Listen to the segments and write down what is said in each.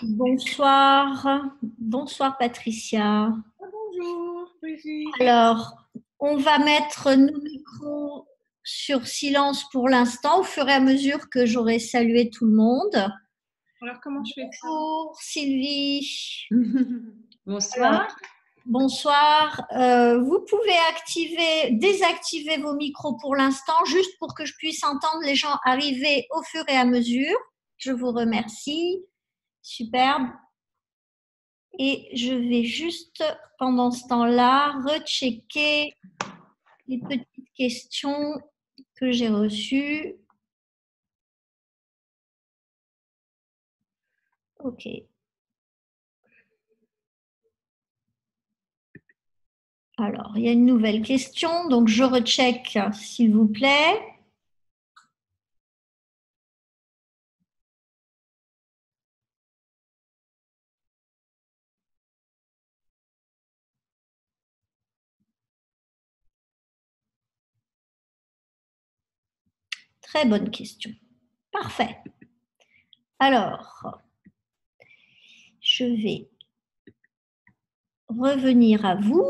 Bonsoir, bonsoir Patricia. Bonjour, Brigitte. Alors, on va mettre nos micros sur silence pour l'instant, au fur et à mesure que j'aurai salué tout le monde. Alors, comment je fais ça? Bonjour Sylvie. Alors, Bonsoir. bonsoir. Vous pouvez désactiver vos micros pour l'instant, juste pour que je puisse entendre les gens arriver au fur et à mesure. Je vous remercie. Superbe. Et je vais juste, pendant ce temps-là, rechecker les petites questions que j'ai reçues. OK. Alors, il y a une nouvelle question, donc je recheck, s'il vous plaît. Très bonne question. Parfait. Alors, je vais revenir à vous.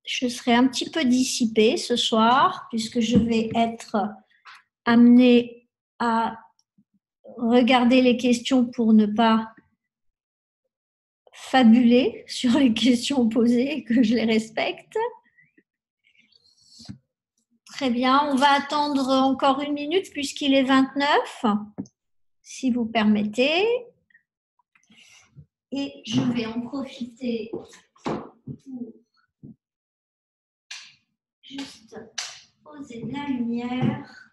Je serai un petit peu dissipée ce soir puisque je vais être amenée à regarder les questions pour ne pas fabuler sur les questions posées, que je les respecte. Très bien, on va attendre encore une minute puisqu'il est 29, si vous permettez. Et je vais en profiter pour juste poser de la lumière.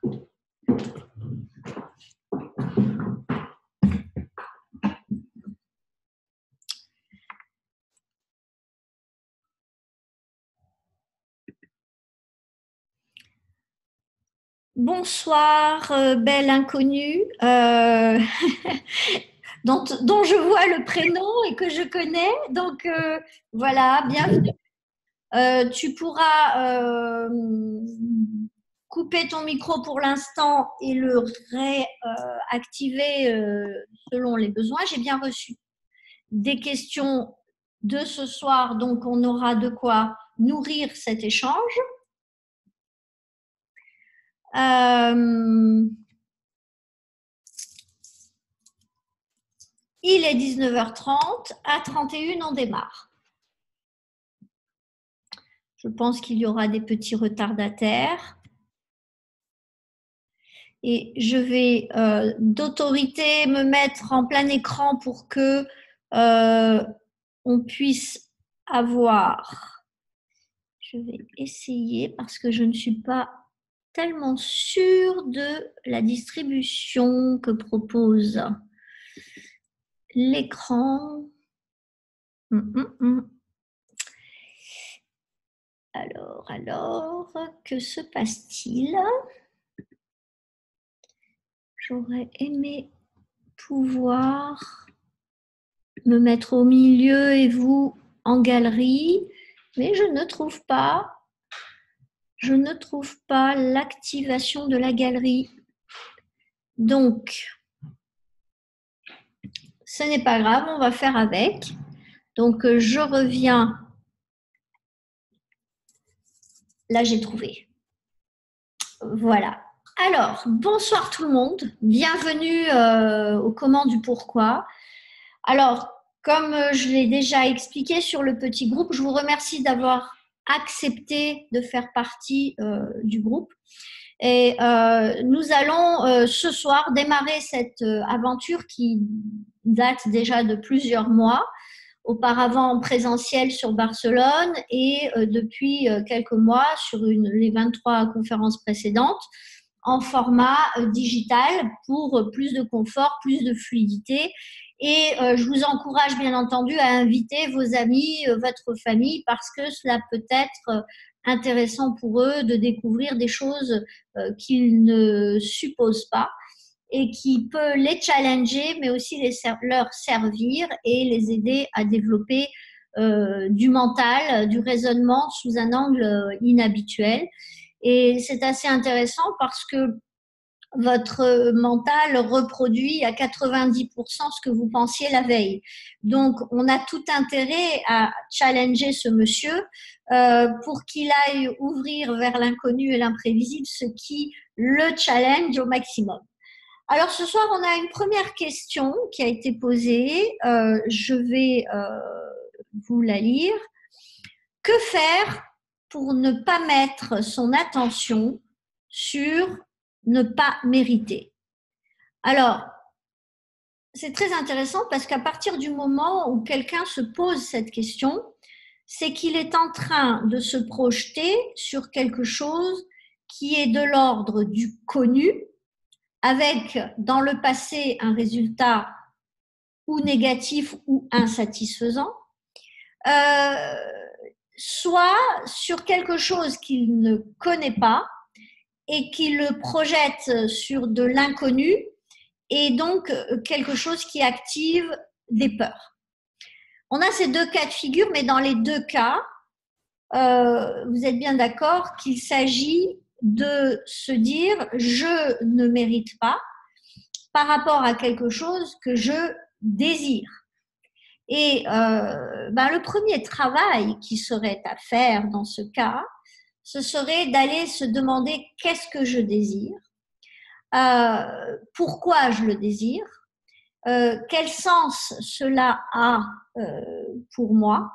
Bonsoir, belle inconnue, dont je vois le prénom et que je connais. Donc voilà, bienvenue. Tu pourras couper ton micro pour l'instant et le réactiver selon les besoins. J'ai bien reçu des questions de ce soir, donc on aura de quoi nourrir cet échange. Il est 19h30, à 31 on démarre. Je pense qu'il y aura des petits retardataires. Et je vais d'autorité me mettre en plein écran pour que on puisse avoir. Je vais essayer parce que je ne suis pas tellement sûre de la distribution que propose l'écran. Alors, que se passe-t-il? J'aurais aimé pouvoir me mettre au milieu et vous en galerie, mais je ne trouve pas l'activation de la galerie. Donc, ce n'est pas grave, on va faire avec. Donc, je reviens. Là, j'ai trouvé. Voilà. Alors, bonsoir tout le monde. Bienvenue au Comment du Pourquoi. Alors, comme je l'ai déjà expliqué sur le petit groupe, je vous remercie d'avoir accepté de faire partie du groupe. Et nous allons ce soir démarrer cette aventure qui date déjà de plusieurs mois, auparavant en présentiel sur Barcelone et depuis quelques mois sur les 23 conférences précédentes en format digital pour plus de confort, plus de fluidité. Et je vous encourage bien entendu à inviter vos amis, votre famille, parce que cela peut être intéressant pour eux de découvrir des choses qu'ils ne supposent pas et qui peut les challenger, mais aussi leur servir et les aider à développer du mental, du raisonnement sous un angle inhabituel. Et c'est assez intéressant parce que votre mental reproduit à 90% ce que vous pensiez la veille. Donc, on a tout intérêt à challenger ce monsieur pour qu'il aille ouvrir vers l'inconnu et l'imprévisible, ce qui le challenge au maximum. Alors, ce soir, on a une première question qui a été posée. Je vais vous la lire. Que faire pour ne pas mettre son attention sur ne pas mériter? Alors, c'est très intéressant parce qu'à partir du moment où quelqu'un se pose cette question, c'est qu'il est en train de se projeter sur quelque chose qui est de l'ordre du connu, avec dans le passé un résultat ou négatif ou insatisfaisant, soit sur quelque chose qu'il ne connaît pas et qui le projette sur de l'inconnu et donc quelque chose qui active des peurs. On a ces deux cas de figure, mais dans les deux cas, vous êtes bien d'accord qu'il s'agit de se dire « je ne mérite pas » par rapport à quelque chose que je désire. Et le premier travail qui serait à faire dans ce cas, ce serait d'aller se demander qu'est-ce que je désire, pourquoi je le désire, quel sens cela a pour moi.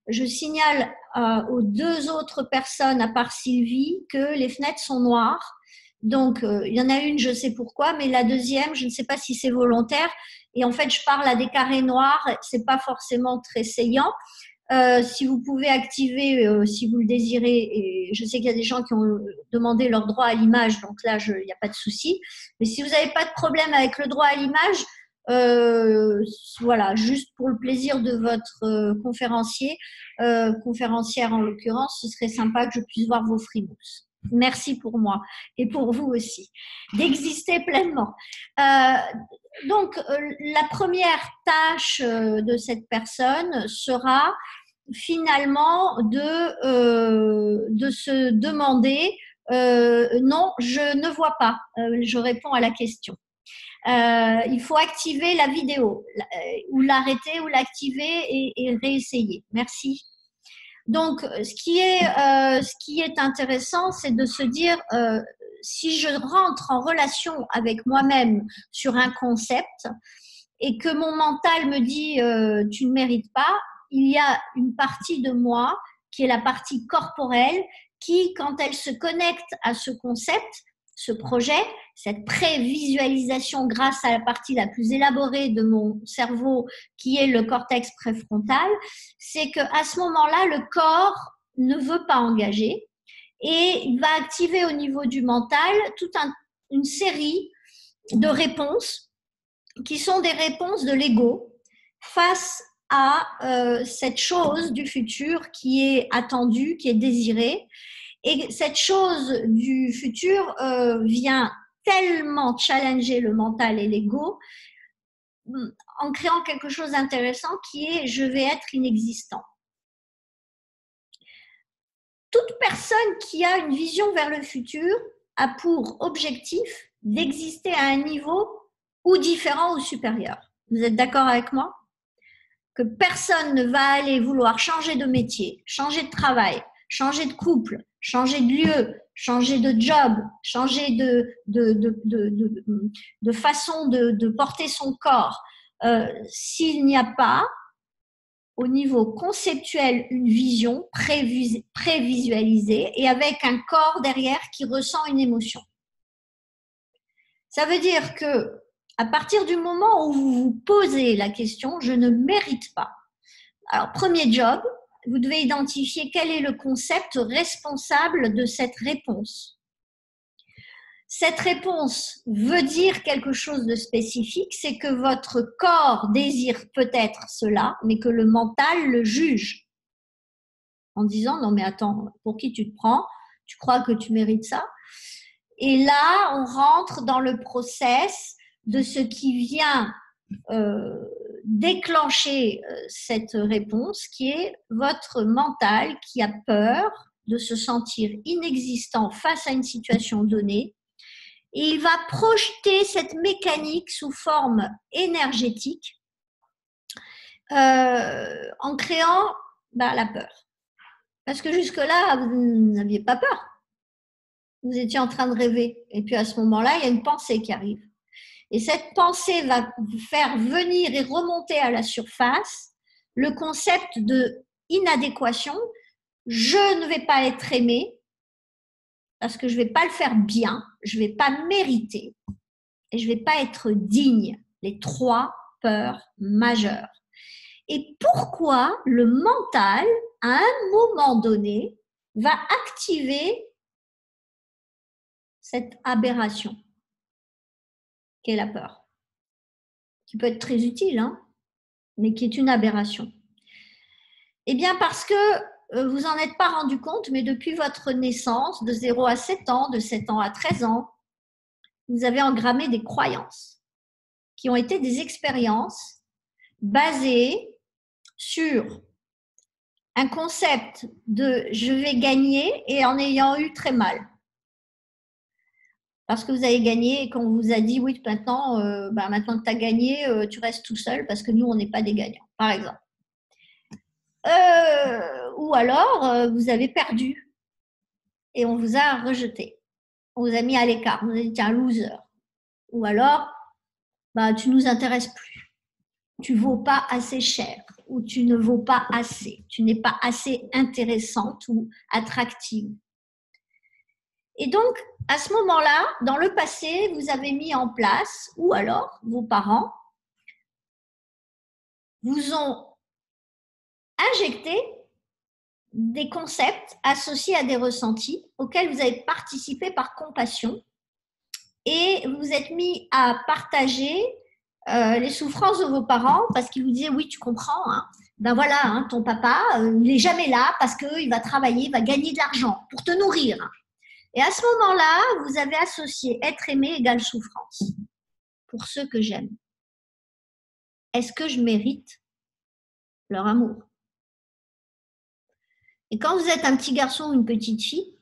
Je signale aux deux autres personnes, à part Sylvie, que les fenêtres sont noires. Donc, il y en a une, je sais pourquoi, mais la deuxième, je ne sais pas si c'est volontaire. Et en fait, je parle à des carrés noirs, c'est pas forcément très saillant. Si vous pouvez activer, si vous le désirez, et je sais qu'il y a des gens qui ont demandé leur droit à l'image, donc là, il n'y a pas de souci. Mais si vous n'avez pas de problème avec le droit à l'image, voilà, juste pour le plaisir de votre conférencière en l'occurrence, ce serait sympa que je puisse voir vos frimouses. Merci pour moi et pour vous aussi, d'exister pleinement. Donc, la première tâche de cette personne sera finalement de se demander non, je ne vois pas, je réponds à la question. Il faut activer la vidéo ou l'arrêter ou l'activer et réessayer. Merci. Donc, ce qui est intéressant, c'est de se dire si je rentre en relation avec moi-même sur un concept et que mon mental me dit tu ne mérites pas, il y a une partie de moi qui est la partie corporelle qui, quand elle se connecte à ce concept, ce projet, cette prévisualisation grâce à la partie la plus élaborée de mon cerveau qui est le cortex préfrontal, c'est qu'à ce moment-là, le corps ne veut pas engager et il va activer au niveau du mental toute une série de réponses qui sont des réponses de l'ego face à cette chose du futur qui est attendue, qui est désirée. Et cette chose du futur vient tellement challenger le mental et l'ego en créant quelque chose d'intéressant qui est « je vais être inexistant ». Toute personne qui a une vision vers le futur a pour objectif d'exister à un niveau ou différent ou supérieur. Vous êtes d'accord avec moi? Que personne ne va aller vouloir changer de métier, changer de travail, changer de couple, changer de lieu, changer de job, changer de façon de porter son corps, s'il n'y a pas, au niveau conceptuel, une vision prévisualisée et avec un corps derrière qui ressent une émotion. Ça veut dire que à partir du moment où vous vous posez la question « je ne mérite pas », alors premier job, vous devez identifier quel est le concept responsable de cette réponse. Cette réponse veut dire quelque chose de spécifique, c'est que votre corps désire peut-être cela, mais que le mental le juge en disant « non mais attends, pour qui tu te prends? Tu crois que tu mérites ça ?» Et là, on rentre dans le process de ce qui vient déclencher cette réponse, qui est votre mental qui a peur de se sentir inexistant face à une situation donnée et il va projeter cette mécanique sous forme énergétique en créant la peur. Parce que jusque-là, vous n'aviez pas peur. Vous étiez en train de rêver. Et puis à ce moment-là, il y a une pensée qui arrive. Et cette pensée va vous faire venir et remonter à la surface le concept de inadéquation. Je ne vais pas être aimé parce que je ne vais pas le faire bien, je ne vais pas mériter et je ne vais pas être digne. Les 3 peurs majeures. Et pourquoi le mental, à un moment donné, va activer cette aberration qu'est la peur, qui peut être très utile, hein, mais qui est une aberration. Eh bien parce que vous n'en êtes pas rendu compte, mais depuis votre naissance, de 0 à 7 ans, de 7 ans à 13 ans, vous avez engrammé des croyances qui ont été des expériences basées sur un concept de je vais gagner et en ayant eu très mal. Parce que vous avez gagné et qu'on vous a dit oui, maintenant que tu as gagné, tu restes tout seul parce que nous, on n'est pas des gagnants, par exemple. Ou alors, vous avez perdu et on vous a rejeté. On vous a mis à l'écart. On vous a dit, tiens, loser. Ou alors, tu nous intéresses plus. Tu vaux pas assez cher ou tu ne vaux pas assez. Tu n'es pas assez intéressante ou attractive. Et donc, à ce moment-là, dans le passé, vous avez mis en place, ou alors vos parents vous ont injecté des concepts associés à des ressentis auxquels vous avez participé par compassion et vous êtes mis à partager les souffrances de vos parents parce qu'ils vous disaient oui, tu comprends, hein, voilà, hein, ton papa, il n'est jamais là parce qu'il va travailler, il va gagner de l'argent pour te nourrir. Et à ce moment-là, vous avez associé être aimé égale souffrance pour ceux que j'aime. Est-ce que je mérite leur amour? Et quand vous êtes un petit garçon ou une petite fille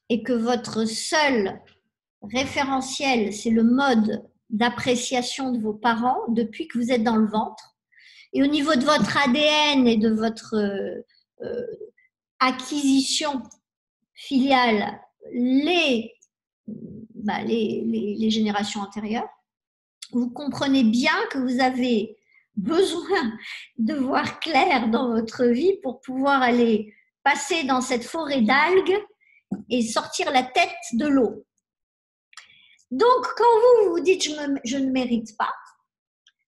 et que votre seul référentiel, c'est le mode d'appréciation de vos parents depuis que vous êtes dans le ventre, et au niveau de votre ADN et de votre acquisition filiale, les générations antérieures, vous comprenez bien que vous avez besoin de voir clair dans votre vie pour pouvoir aller passer dans cette forêt d'algues et sortir la tête de l'eau. Donc, quand vous vous dites je ne mérite pas,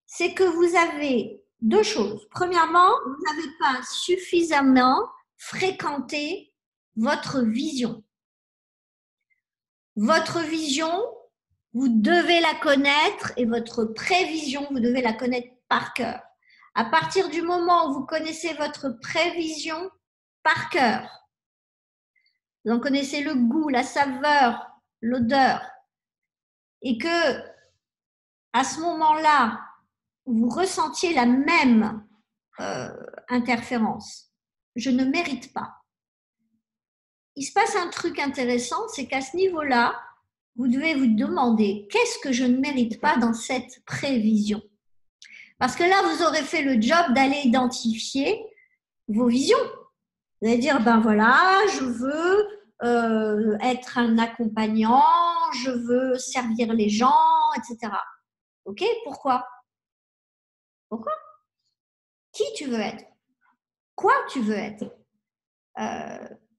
c'est que vous avez 2 choses. Premièrement, vous n'avez pas suffisamment fréquenté votre vision. Votre vision, vous devez la connaître et votre prévision, vous devez la connaître par cœur. À partir du moment où vous connaissez votre prévision par cœur, vous en connaissez le goût, la saveur, l'odeur, et que à ce moment-là, vous ressentiez la même interférence. Je ne mérite pas. Il se passe un truc intéressant, c'est qu'à ce niveau-là, vous devez vous demander qu'est-ce que je ne mérite pas dans cette prévision. Parce que là, vous aurez fait le job d'aller identifier vos visions. Vous allez dire, voilà, je veux être un accompagnant, je veux servir les gens, etc. Ok, pourquoi? Pourquoi? Qui tu veux être? Quoi tu veux être?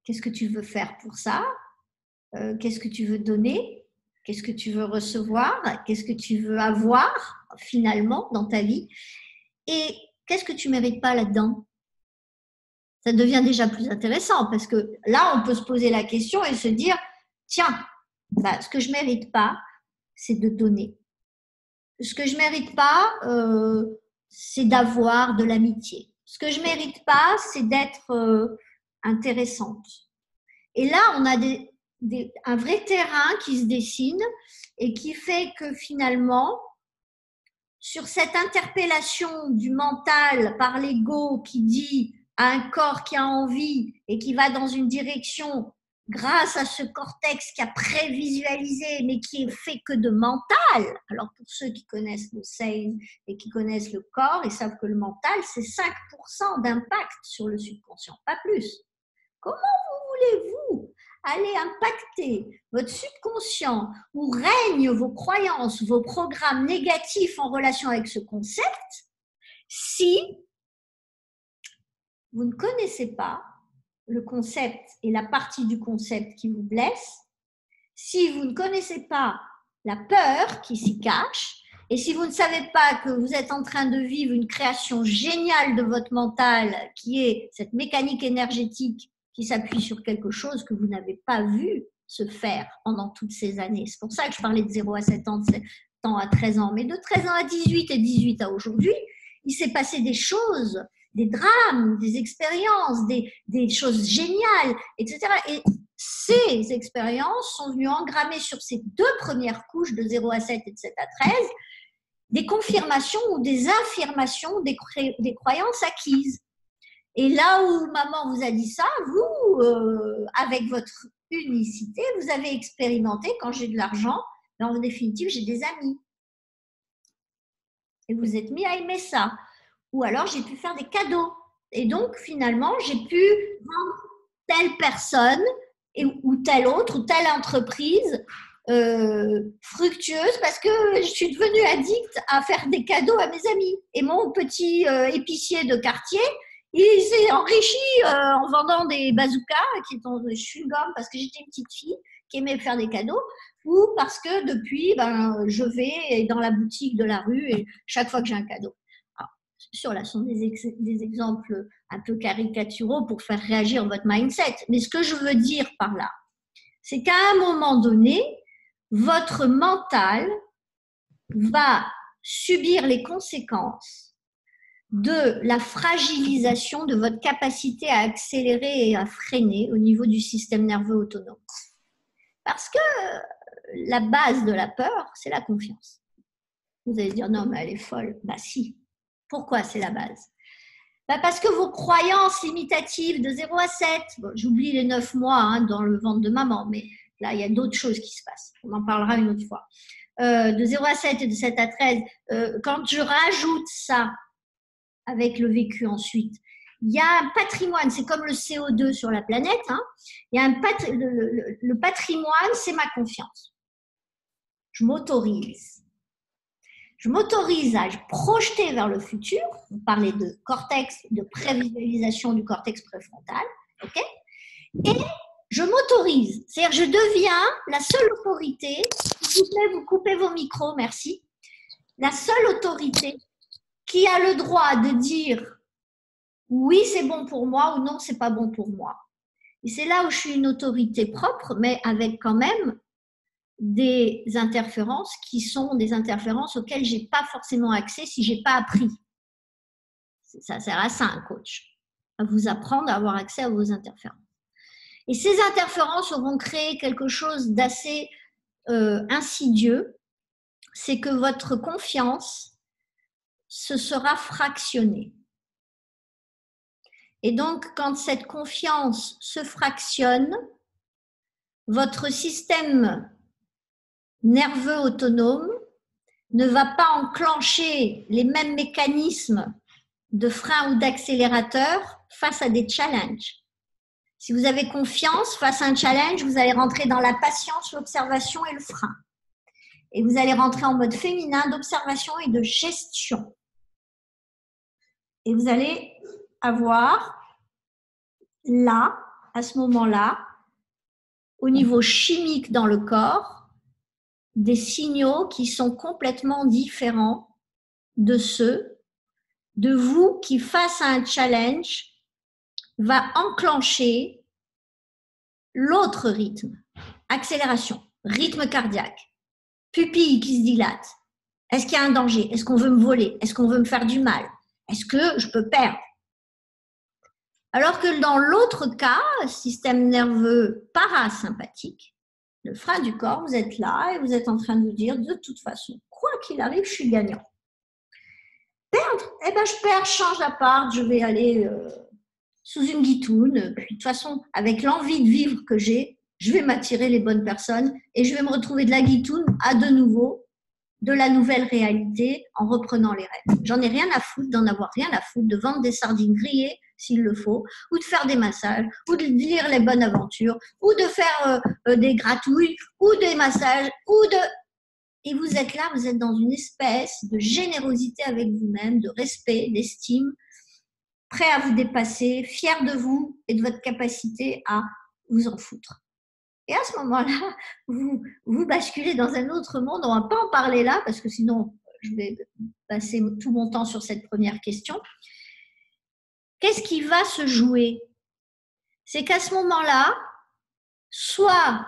Qu'est-ce que tu veux faire pour ça? Qu'est-ce que tu veux donner? Qu'est-ce que tu veux recevoir? Qu'est-ce que tu veux avoir finalement dans ta vie? Et qu'est-ce que tu ne mérites pas là-dedans? Ça devient déjà plus intéressant parce que là, on peut se poser la question et se dire, tiens, ce que je ne mérite pas, c'est de donner. Ce que je ne mérite pas, c'est d'avoir de l'amitié. Ce que je ne mérite pas, c'est d'être intéressante. Et là, on a un vrai terrain qui se dessine et qui fait que finalement, sur cette interpellation du mental par l'ego qui dit à un corps qui a envie et qui va dans une direction grâce à ce cortex qui a prévisualisé, mais qui est fait que de mental. Alors pour ceux qui connaissent le SAIN et qui connaissent le corps, ils savent que le mental, c'est 5% d'impact sur le subconscient, pas plus. Comment voulez-vous aller impacter votre subconscient où règnent vos croyances, vos programmes négatifs en relation avec ce concept si vous ne connaissez pas le concept et la partie du concept qui vous blesse, si vous ne connaissez pas la peur qui s'y cache, et si vous ne savez pas que vous êtes en train de vivre une création géniale de votre mental, qui est cette mécanique énergétique qui s'appuie sur quelque chose que vous n'avez pas vu se faire pendant toutes ces années. C'est pour ça que je parlais de 0 à 7 ans, de 7 ans à 13 ans. Mais de 13 ans à 18 et 18 à aujourd'hui, il s'est passé des choses, des drames, des expériences, des choses géniales, etc. Et ces expériences sont venues engrammer sur ces deux premières couches de 0 à 7 et de 7 à 13 des confirmations ou des affirmations des croyances acquises. Et là où maman vous a dit ça, vous, avec votre unicité, vous avez expérimenté, quand j'ai de l'argent, en définitive, j'ai des amis. Et vous êtes mis à aimer ça. Ou alors, j'ai pu faire des cadeaux. Et donc, finalement, j'ai pu vendre telle personne ou telle autre, ou telle entreprise fructueuse parce que je suis devenue addict à faire des cadeaux à mes amis. Et mon petit épicier de quartier, il s'est enrichi en vendant des bazookas qui étaient des chewing-gums parce que j'étais une petite fille qui aimait faire des cadeaux, ou parce que depuis, je vais dans la boutique de la rue et chaque fois que j'ai un cadeau. Alors, sûr, là, ce sont des exemples un peu caricaturaux pour faire réagir votre mindset. Mais ce que je veux dire par là, c'est qu'à un moment donné, votre mental va subir les conséquences de la fragilisation de votre capacité à accélérer et à freiner au niveau du système nerveux autonome. Parce que la base de la peur, c'est la confiance. Vous allez dire, non, mais elle est folle. Bah si. Pourquoi c'est la base? Parce que vos croyances limitatives de 0 à 7, bon, j'oublie les 9 mois dans le ventre de maman, mais là, il y a d'autres choses qui se passent. On en parlera une autre fois. De 0 à 7 et de 7 à 13, quand je rajoute ça avec le vécu ensuite, il y a un patrimoine, c'est comme le CO2 sur la planète. Il y a le patrimoine, c'est ma confiance. Je m'autorise. Je m'autorise à projeter vers le futur. On parlait de cortex, de prévisualisation du cortex préfrontal. Okay, et je m'autorise. C'est-à-dire, je deviens la seule autorité. S'il vous plaît, vous coupez vos micros, merci. La seule autorité qui a le droit de dire oui, c'est bon pour moi ou non, c'est pas bon pour moi. Et c'est là où je suis une autorité propre, mais avec quand même des interférences qui sont des interférences auxquelles je n'ai pas forcément accès si je n'ai pas appris. Ça sert à ça, un coach, à vous apprendre à avoir accès à vos interférences. Et ces interférences auront créé quelque chose d'assez insidieux, c'est que votre confiance se sera fractionnée. Et donc, quand cette confiance se fractionne, votre système nerveux autonome ne va pas enclencher les mêmes mécanismes de frein ou d'accélérateur face à des challenges. Si vous avez confiance face à un challenge, vous allez rentrer dans la patience, l'observation et le frein. Et vous allez rentrer en mode féminin d'observation et de gestion. Et vous allez avoir là, à ce moment-là, au niveau chimique dans le corps, des signaux qui sont complètement différents de ceux de vous qui, face à un challenge, va enclencher l'autre rythme. Accélération, rythme cardiaque, pupille qui se dilate. Est-ce qu'il y a un danger? Est-ce qu'on veut me voler? Est-ce qu'on veut me faire du mal? Est-ce que je peux perdre? Alors que dans l'autre cas, système nerveux parasympathique, le frein du corps, vous êtes là et vous êtes en train de vous dire, de toute façon, quoi qu'il arrive, je suis gagnant. Perdre? Eh bien, je perds, je change d'appart, je vais aller sous une guitoune. Puis, de toute façon, avec l'envie de vivre que j'ai, je vais m'attirer les bonnes personnes et je vais me retrouver de la guitoune à de nouveau de la nouvelle réalité en reprenant les rêves. J'en ai rien à foutre d'en avoir rien à foutre, de vendre des sardines grillées s'il le faut, ou de faire des massages, ou de lire les bonnes aventures, ou de faire des gratouilles, ou des massages, Et vous êtes là, vous êtes dans une espèce de générosité avec vous-même, de respect, d'estime, prêt à vous dépasser, fier de vous et de votre capacité à vous en foutre. Et à ce moment-là, vous basculez dans un autre monde. On ne va pas en parler là, parce que sinon, je vais passer tout mon temps sur cette première question. Qu'est-ce qui va se jouer? C'est qu'à ce moment-là, soit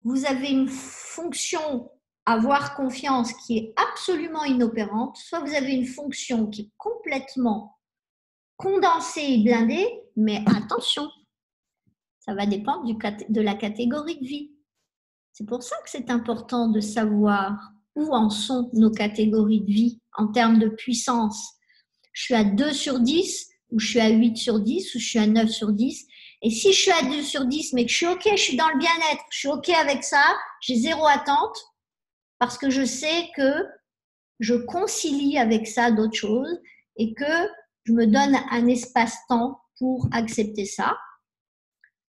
vous avez une fonction avoir confiance qui est absolument inopérante, soit vous avez une fonction qui est complètement condensée et blindée, mais attention, ça va dépendre de la catégorie de vie. C'est pour ça que c'est important de savoir où en sont nos catégories de vie en termes de puissance. Je suis à 2 sur 10, ou je suis à 8 sur 10, ou je suis à 9 sur 10. Et si je suis à 2 sur 10, mais que je suis OK, je suis dans le bien-être, je suis OK avec ça, j'ai zéro attente, parce que je sais que je concilie avec ça d'autres choses et que je me donne un espace-temps pour accepter ça.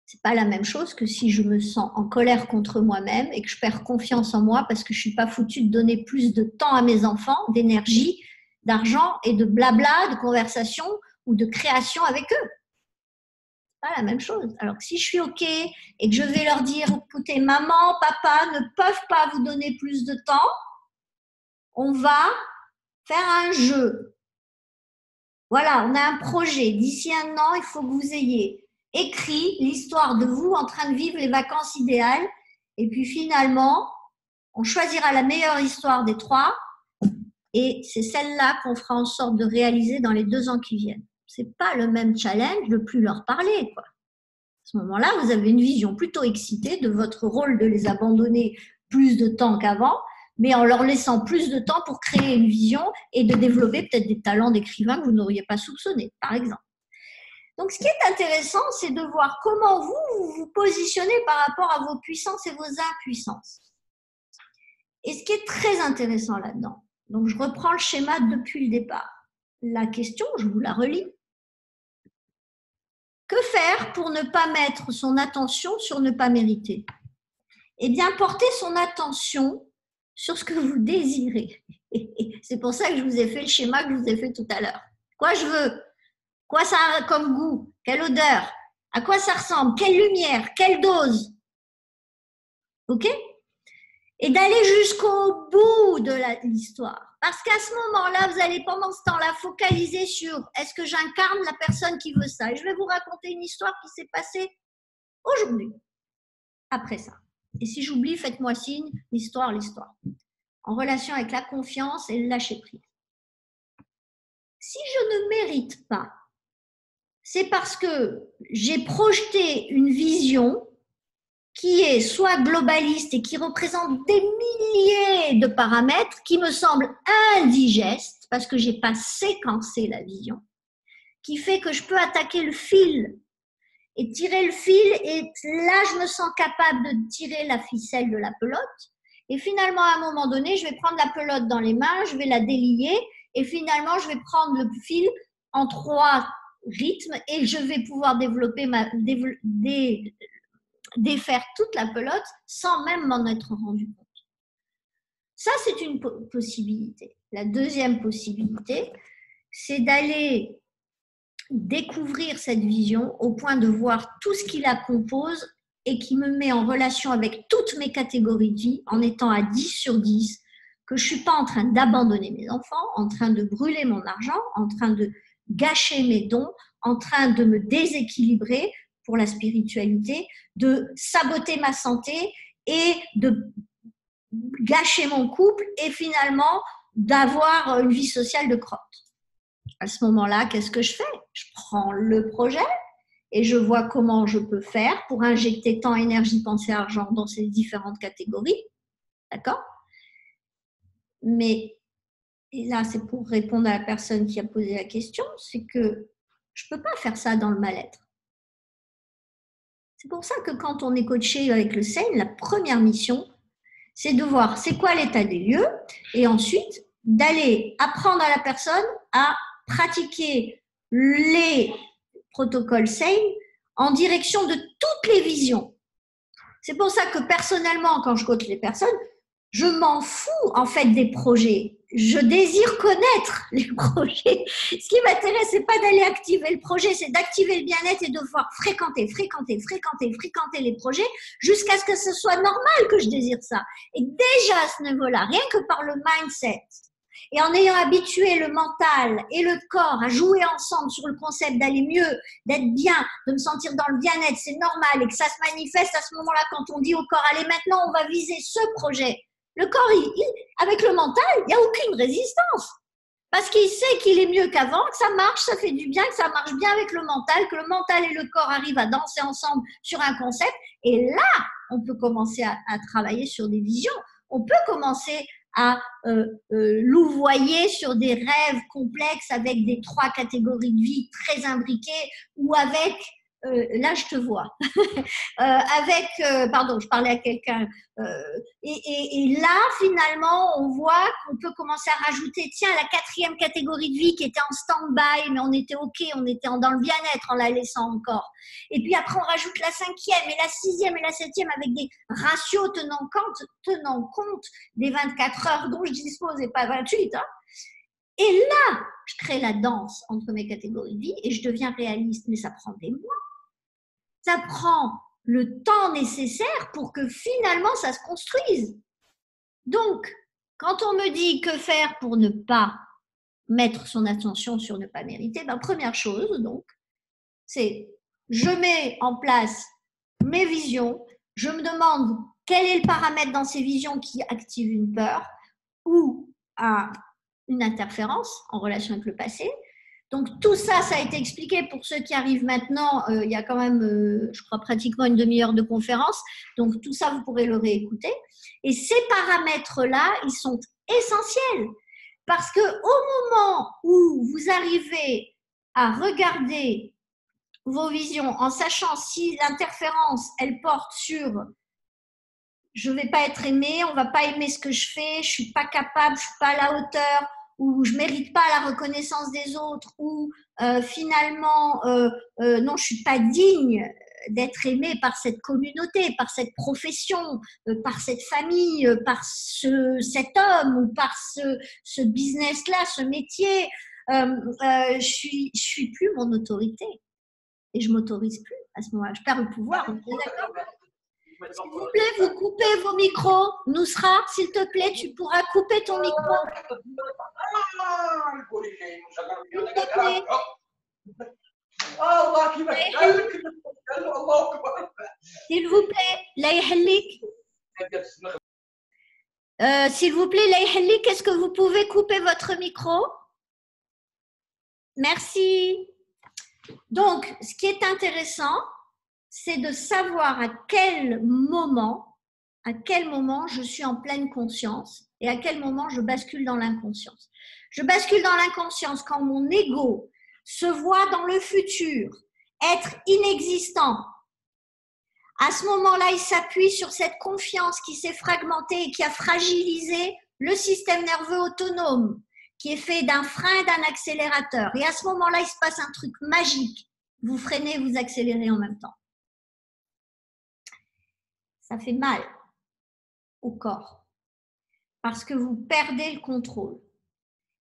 C'est pas la même chose que si je me sens en colère contre moi-même et que je perds confiance en moi parce que je suis pas foutue de donner plus de temps à mes enfants, d'énergie, d'argent et de blabla, de conversation ou de création avec eux. C'est pas la même chose. Alors que si je suis OK et que je vais leur dire, écoutez, maman, papa ne peuvent pas vous donner plus de temps, on va faire un jeu. Voilà, on a un projet. D'ici un an, il faut que vous ayez écrit l'histoire de vous en train de vivre les vacances idéales. Et puis finalement, on choisira la meilleure histoire des 3. Et c'est celle-là qu'on fera en sorte de réaliser dans les 2 ans qui viennent. C'est pas le même challenge de plus leur parler, quoi. À ce moment-là, vous avez une vision plutôt excitée de votre rôle de les abandonner plus de temps qu'avant, mais en leur laissant plus de temps pour créer une vision et de développer peut-être des talents d'écrivain que vous n'auriez pas soupçonnés, par exemple. Donc, ce qui est intéressant, c'est de voir comment vous vous positionnez par rapport à vos puissances et vos impuissances. Et ce qui est très intéressant là-dedans, donc je reprends le schéma depuis le départ. La question, je vous la relis. Que faire pour ne pas mettre son attention sur ne pas mériter? Eh bien, porter son attention sur ce que vous désirez. C'est pour ça que je vous ai fait le schéma que je vous ai fait tout à l'heure. Quoi je veux? Quoi ça a comme goût? Quelle odeur? À quoi ça ressemble? Quelle lumière? Quelle dose? OK? Et d'aller jusqu'au bout de l'histoire. Parce qu'à ce moment-là, vous allez pendant ce temps-là focaliser sur est-ce que j'incarne la personne qui veut ça? Et je vais vous raconter une histoire qui s'est passée aujourd'hui, après ça. Et si j'oublie, faites-moi signe, l'histoire. En relation avec la confiance et le lâcher-prise. Si je ne mérite pas, c'est parce que j'ai projeté une vision qui est soit globaliste et qui représente des milliers de paramètres qui me semblent indigestes parce que je n'ai pas séquencé la vision, qui fait que je peux attaquer le fil et tirer le fil et là, je me sens capable de tirer la ficelle de la pelote et finalement, à un moment donné, je vais prendre la pelote dans les mains, je vais la délier et finalement, je vais prendre le fil en 3 rythmes et je vais pouvoir défaire toute la pelote sans même m'en être rendu compte. Ça, c'est une possibilité. La deuxième possibilité, c'est d'aller découvrir cette vision au point de voir tout ce qui la compose et qui me met en relation avec toutes mes catégories de vie en étant à 10 sur 10, que je ne suis pas en train d'abandonner mes enfants, en train de brûler mon argent, en train de gâcher mes dons, en train de me déséquilibrer pour la spiritualité, de saboter ma santé et de gâcher mon couple et finalement d'avoir une vie sociale de crotte. À ce moment-là, qu'est-ce que je fais? Je prends le projet et je vois comment je peux faire pour injecter temps, énergie, pensée, argent dans ces différentes catégories. D'accord? Mais, et là, c'est pour répondre à la personne qui a posé la question, c'est que je ne peux pas faire ça dans le mal-être. C'est pour ça que quand on est coaché avec le SEIN, la première mission, c'est de voir c'est quoi l'état des lieux et ensuite d'aller apprendre à la personne à pratiquer les protocoles SEIN en direction de toutes les visions. C'est pour ça que personnellement, quand je coach les personnes, je m'en fous en fait des projets. Je désire connaître les projets. Ce qui m'intéresse, c'est pas d'aller activer le projet, c'est d'activer le bien-être et de pouvoir fréquenter les projets jusqu'à ce que ce soit normal que je désire ça. Et déjà à ce niveau-là, rien que par le mindset, et en ayant habitué le mental et le corps à jouer ensemble sur le concept d'aller mieux, d'être bien, de me sentir dans le bien-être, c'est normal et que ça se manifeste à ce moment-là quand on dit au corps, allez maintenant on va viser ce projet. Le corps, avec le mental, il n'y a aucune résistance. Parce qu'il sait qu'il est mieux qu'avant, que ça marche, ça fait du bien, que ça marche bien avec le mental, que le mental et le corps arrivent à danser ensemble sur un concept. Et là, on peut commencer à travailler sur des visions. On peut commencer à louvoyer sur des rêves complexes avec des 3 catégories de vie très imbriquées ou avec, là je te vois, pardon, je parlais à quelqu'un, et là finalement on voit qu'on peut commencer à rajouter, tiens, la 4e catégorie de vie qui était en stand-by, mais on était ok, on était dans le bien-être en la laissant encore. Et puis après on rajoute la 5e et la 6e et la 7e avec des ratios tenant compte des 24 heures dont je dispose et pas 28. Hein. Et là, je crée la danse entre mes catégories de vie et je deviens réaliste, mais ça prend des mois. Ça prend le temps nécessaire pour que finalement ça se construise. Donc, quand on me dit que faire pour ne pas mettre son attention sur ne pas mériter, ben, première chose, donc, c'est je mets en place mes visions, je me demande quel est le paramètre dans ces visions qui active une peur ou une interférence en relation avec le passé. Donc tout ça, ça a été expliqué pour ceux qui arrivent maintenant. Il y a quand même, je crois, pratiquement une demi-heure de conférence. Donc tout ça, vous pourrez le réécouter. Et ces paramètres-là, ils sont essentiels. Parce qu'au moment où vous arrivez à regarder vos visions en sachant si l'interférence, elle porte sur je ne vais pas être aimé, on ne va pas aimer ce que je fais, je ne suis pas capable, je ne suis pas à la hauteur, ou je ne mérite pas la reconnaissance des autres, ou finalement, non, je ne suis pas digne d'être aimé par cette communauté, par cette profession, par cette famille, par cet homme, ou par ce business-là, ce métier. Je suis plus mon autorité. Et je ne m'autorise plus à ce moment-là. Je perds le pouvoir. On est d'accord ? S'il vous plaît, vous coupez vos micros. Nusra, s'il te plaît, tu pourras couper ton micro. S'il te plaît. S'il vous plaît, la yahlik. S'il vous plaît, la yahlik, est-ce que vous pouvez couper votre micro? Merci. Donc, ce qui est intéressant, c'est de savoir à quel moment je suis en pleine conscience et à quel moment je bascule dans l'inconscience. Je bascule dans l'inconscience quand mon ego se voit dans le futur être inexistant. À ce moment-là, il s'appuie sur cette confiance qui s'est fragmentée et qui a fragilisé le système nerveux autonome, qui est fait d'un frein et d'un accélérateur. Et à ce moment-là, il se passe un truc magique. Vous freinez, vous accélérez en même temps. Ça fait mal au corps parce que vous perdez le contrôle.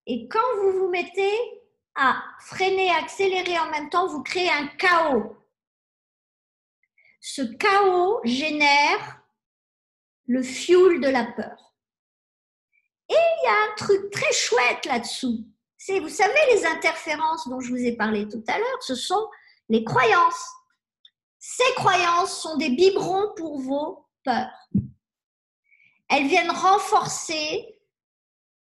Et quand vous vous mettez à freiner, accélérer en même temps, vous créez un chaos. Ce chaos génère le fuel de la peur. Et il y a un truc très chouette là-dessous. C'est, vous savez, les interférences dont je vous ai parlé tout à l'heure, ce sont les croyances. Ces croyances sont des biberons pour vos peurs. Elles viennent renforcer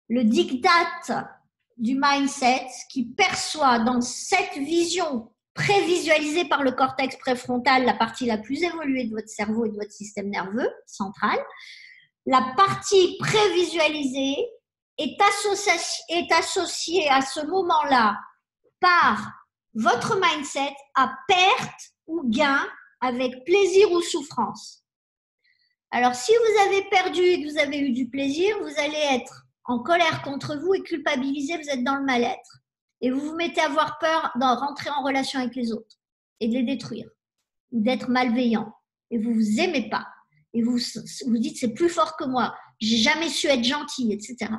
le diktat du mindset qui perçoit dans cette vision prévisualisée par le cortex préfrontal, la partie la plus évoluée de votre cerveau et de votre système nerveux central. La partie prévisualisée est associée à ce moment-là par votre mindset à perte ou gain avec plaisir ou souffrance. Alors, si vous avez perdu et que vous avez eu du plaisir, vous allez être en colère contre vous et culpabilisé, vous êtes dans le mal-être. Et vous vous mettez à avoir peur d'en rentrer en relation avec les autres et de les détruire ou d'être malveillant. Et vous vous aimez pas. Et vous vous dites, c'est plus fort que moi. J'ai jamais su être gentil, etc.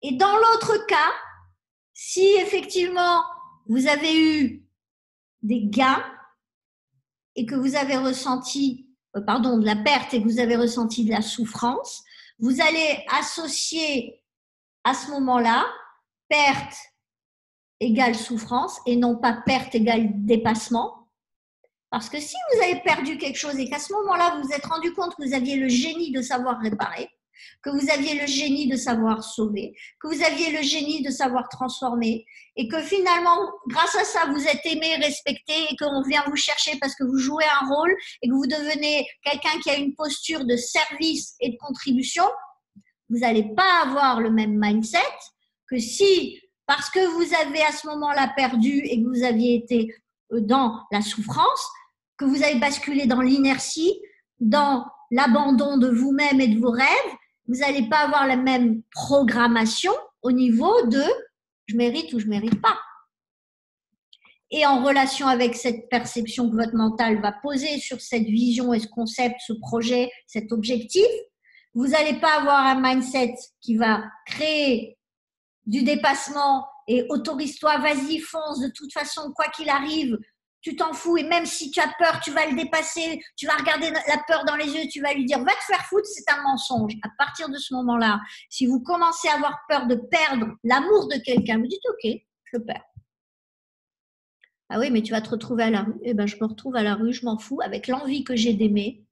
Et dans l'autre cas, si effectivement vous avez eu des gains et que vous avez ressenti, de la perte et que vous avez ressenti de la souffrance, vous allez associer à ce moment-là perte égale souffrance et non pas perte égale dépassement. Parce que si vous avez perdu quelque chose et qu'à ce moment-là, vous vous êtes rendu compte que vous aviez le génie de savoir réparer, que vous aviez le génie de savoir sauver, que vous aviez le génie de savoir transformer et que finalement, grâce à ça, vous êtes aimé, respecté et qu'on vient vous chercher parce que vous jouez un rôle et que vous devenez quelqu'un qui a une posture de service et de contribution, vous n'allez pas avoir le même mindset que si, parce que vous avez à ce moment-là perdu et que vous aviez été dans la souffrance, que vous avez basculé dans l'inertie, dans l'abandon de vous-même et de vos rêves, vous n'allez pas avoir la même programmation au niveau de je mérite ou je mérite pas. Et en relation avec cette perception que votre mental va poser sur cette vision et ce concept, ce projet, cet objectif, vous n'allez pas avoir un mindset qui va créer du dépassement et autorise-toi, vas-y, fonce, de toute façon, quoi qu'il arrive, tu t'en fous et même si tu as peur, tu vas le dépasser, tu vas regarder la peur dans les yeux, tu vas lui dire, va te faire foutre, c'est un mensonge. À partir de ce moment-là, si vous commencez à avoir peur de perdre l'amour de quelqu'un, vous dites, ok, je le perds. Ah oui, mais tu vas te retrouver à la rue. Eh ben, je me retrouve à la rue, je m'en fous, avec l'envie que j'ai d'aimer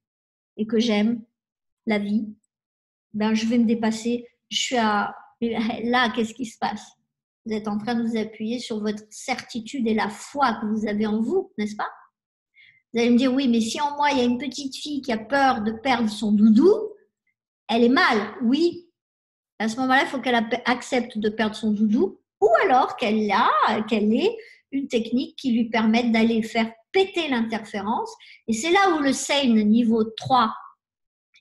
et que j'aime la vie. Ben, je vais me dépasser. Je suis à... Là, qu'est-ce qui se passe? Vous êtes en train de vous appuyer sur votre certitude et la foi que vous avez en vous, n'est-ce pas? Vous allez me dire, oui, mais si en moi, il y a une petite fille qui a peur de perdre son doudou, elle est mal. Oui. À ce moment-là, il faut qu'elle accepte de perdre son doudou ou alors qu'elle ait une technique qui lui permette d'aller faire péter l'interférence. Et c'est là où le SANE niveau 3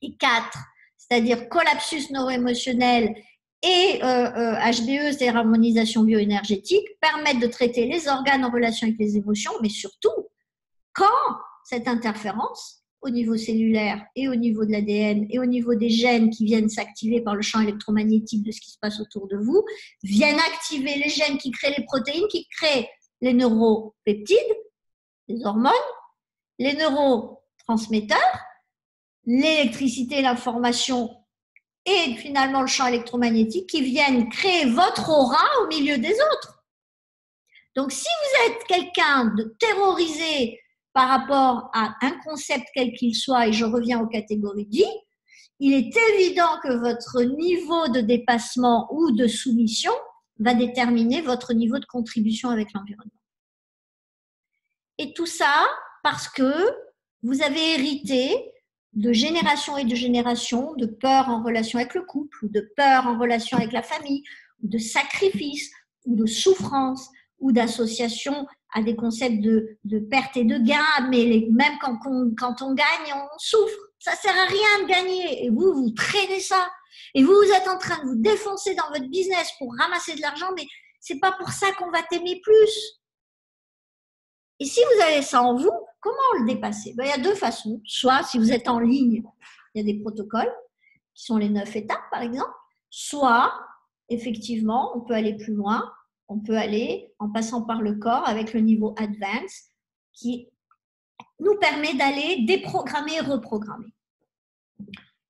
et 4, c'est-à-dire collapsus neuro-émotionnel et HBE, c'est-à-dire harmonisation bioénergétique, permettent de traiter les organes en relation avec les émotions, mais surtout, quand cette interférence, au niveau cellulaire et au niveau de l'ADN et au niveau des gènes qui viennent s'activer par le champ électromagnétique de ce qui se passe autour de vous, viennent activer les gènes qui créent les protéines, qui créent les neuropeptides, les hormones, les neurotransmetteurs, l'électricité, l'information et finalement le champ électromagnétique qui viennent créer votre aura au milieu des autres. Donc, si vous êtes quelqu'un de terrorisé par rapport à un concept quel qu'il soit, et je reviens aux catégories de vie, il est évident que votre niveau de dépassement ou de soumission va déterminer votre niveau de contribution avec l'environnement. Et tout ça parce que vous avez hérité de génération et de génération de peur en relation avec le couple, ou de peur en relation avec la famille, ou de sacrifice, ou de souffrance, ou d'association à des concepts de perte et de gain, mais même quand on gagne, on souffre. Ça sert à rien de gagner. Et vous traînez ça. Et vous êtes en train de vous défoncer dans votre business pour ramasser de l'argent, mais c'est pas pour ça qu'on va t'aimer plus. Et si vous avez ça en vous, comment le dépasser? Il y a deux façons. Soit, si vous êtes en ligne, il y a des protocoles qui sont les 9 étapes, par exemple. Soit, effectivement, on peut aller plus loin. On peut aller en passant par le corps avec le niveau Advanced qui nous permet d'aller déprogrammer et reprogrammer.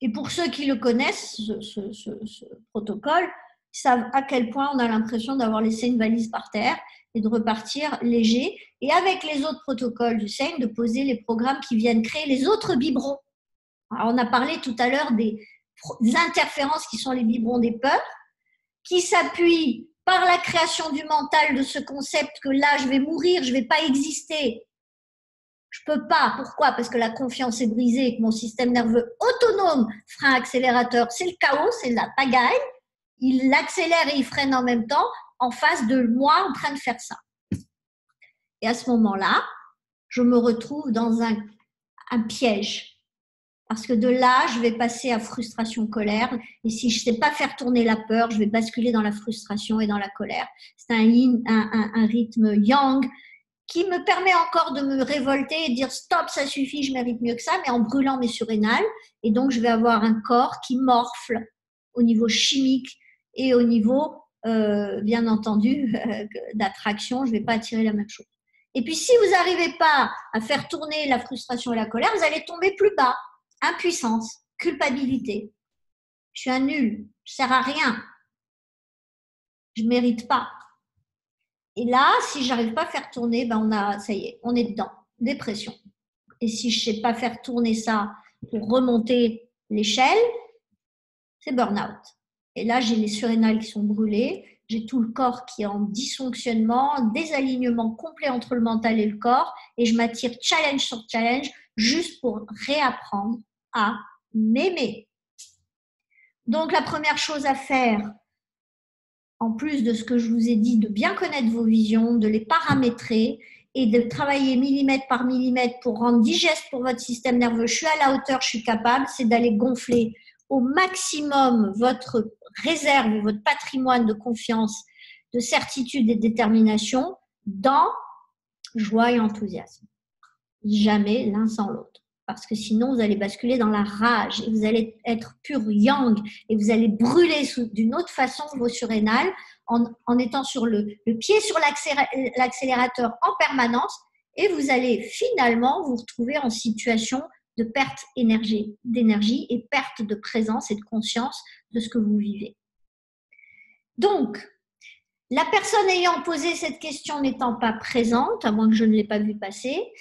Et pour ceux qui le connaissent, ce protocole, ils savent à quel point on a l'impression d'avoir laissé une valise par terre et de repartir léger. Et avec les autres protocoles du SANE, de poser les programmes qui viennent créer les autres biberons. Alors, on a parlé tout à l'heure des interférences qui sont les biberons des peurs, qui s'appuient par la création du mental de ce concept que là, je vais mourir, je ne vais pas exister. Je ne peux pas. Pourquoi? Parce que la confiance est brisée et que mon système nerveux autonome, frein accélérateur, c'est le chaos, c'est la pagaille. Il accélère et il freine en même temps en face de moi en train de faire ça. Et à ce moment-là, je me retrouve dans un piège. Parce que de là, je vais passer à frustration, colère. Et si je ne sais pas faire tourner la peur, je vais basculer dans la frustration et dans la colère. C'est un rythme yang qui me permet encore de me révolter et de dire stop, ça suffit, je mérite mieux que ça, mais en brûlant mes surrénales. Et donc, je vais avoir un corps qui morfle au niveau chimique et au niveau, bien entendu, d'attraction. Je ne vais pas attirer la même chose. Et puis, si vous n'arrivez pas à faire tourner la frustration et la colère, vous allez tomber plus bas. Impuissance, culpabilité. Je suis un nul, je ne sers à rien. Je ne mérite pas. Et là, si je n'arrive pas à faire tourner, ça y est, on est dedans. Dépression. Et si je ne sais pas faire tourner ça pour remonter l'échelle, c'est burn-out. Et là, j'ai les surrénales qui sont brûlées, j'ai tout le corps qui est en dysfonctionnement, désalignement complet entre le mental et le corps, et je m'attire challenge sur challenge juste pour réapprendre à m'aimer. Donc, la première chose à faire, en plus de ce que je vous ai dit, de bien connaître vos visions, de les paramétrer et de travailler millimètre par millimètre pour rendre digeste pour votre système nerveux. Je suis à la hauteur, je suis capable, c'est d'aller gonfler au maximum votre réserve, votre patrimoine de confiance, de certitude et de détermination dans joie et enthousiasme. Jamais l'un sans l'autre. Parce que sinon, vous allez basculer dans la rage et vous allez être pur yang et vous allez brûler d'une autre façon vos surrénales en étant sur le pied sur l'accélérateur en permanence et vous allez finalement vous retrouver en situation de perte d'énergie et perte de présence et de conscience de ce que vous vivez. Donc, la personne ayant posé cette question n'étant pas présente, à moins que je ne l'ai pas vue passer,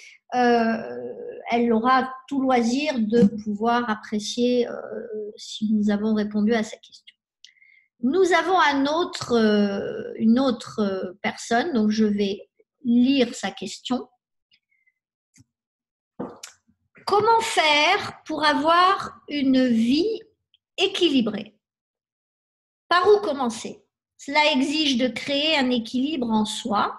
elle aura tout loisir de pouvoir apprécier si nous avons répondu à sa question. Nous avons une autre personne, donc je vais lire sa question. Comment faire pour avoir une vie équilibrée? Par où commencer? Cela exige de créer un équilibre en soi,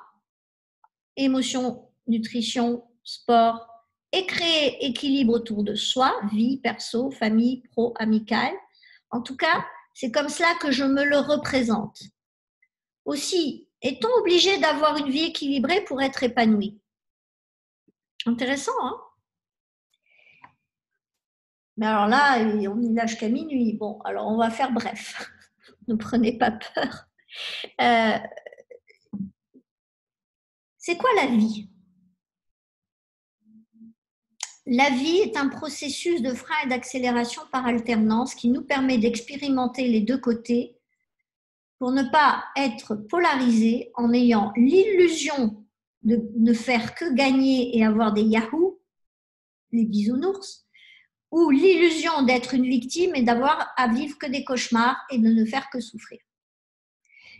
émotion, nutrition, sport, et créer équilibre autour de soi, vie, perso, famille, pro, amicale. En tout cas, c'est comme cela que je me le représente. Aussi, est-on obligé d'avoir une vie équilibrée pour être épanoui? Intéressant, hein? Mais alors là, on y lâche qu'à minuit. Bon, alors on va faire bref. Ne prenez pas peur. C'est quoi la vie? La vie est un processus de frein et d'accélération par alternance qui nous permet d'expérimenter les deux côtés pour ne pas être polarisé en ayant l'illusion de ne faire que gagner et avoir des yahoos, les bisounours, ou l'illusion d'être une victime et d'avoir à vivre que des cauchemars et de ne faire que souffrir.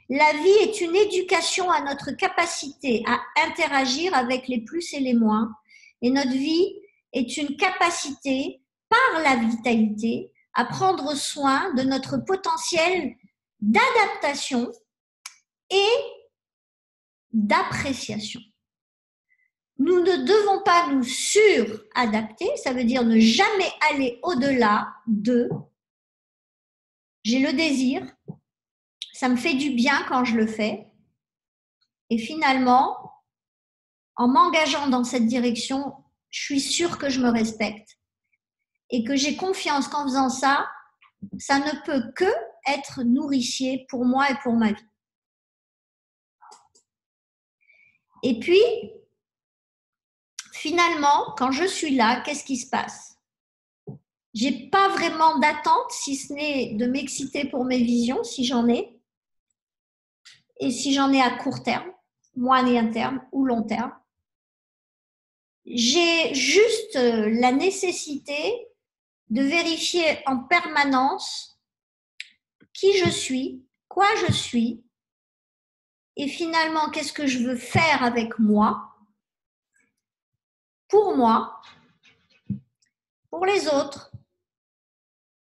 La vie est une éducation à notre capacité à interagir avec les plus et les moins, et notre vie est une capacité, par la vitalité, à prendre soin de notre potentiel d'adaptation et d'appréciation. Nous ne devons pas nous suradapter, ça veut dire ne jamais aller au-delà de « j'ai le désir », ça me fait du bien quand je le fais. Et finalement, en m'engageant dans cette direction, je suis sûre que je me respecte et que j'ai confiance qu'en faisant ça, ça ne peut que être nourricier pour moi et pour ma vie. Et puis, finalement, quand je suis là, qu'est-ce qui se passe? J'ai pas vraiment d'attente, si ce n'est de m'exciter pour mes visions, si j'en ai. Et si j'en ai à court terme, moyen terme ou long terme, j'ai juste la nécessité de vérifier en permanence qui je suis, quoi je suis, et finalement qu'est-ce que je veux faire avec moi, pour les autres.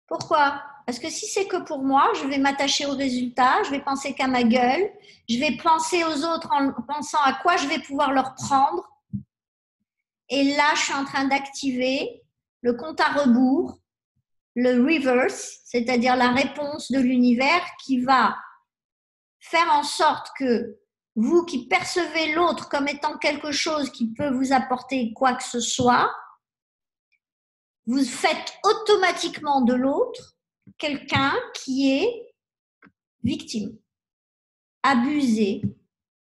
Pourquoi? Parce que si c'est que pour moi, je vais m'attacher aux résultats, je vais penser qu'à ma gueule, je vais penser aux autres en pensant à quoi je vais pouvoir leur prendre. Et là, je suis en train d'activer le compte à rebours, le reverse, c'est-à-dire la réponse de l'univers qui va faire en sorte que vous qui percevez l'autre comme étant quelque chose qui peut vous apporter quoi que ce soit, vous faites automatiquement de l'autre quelqu'un qui est victime, abusé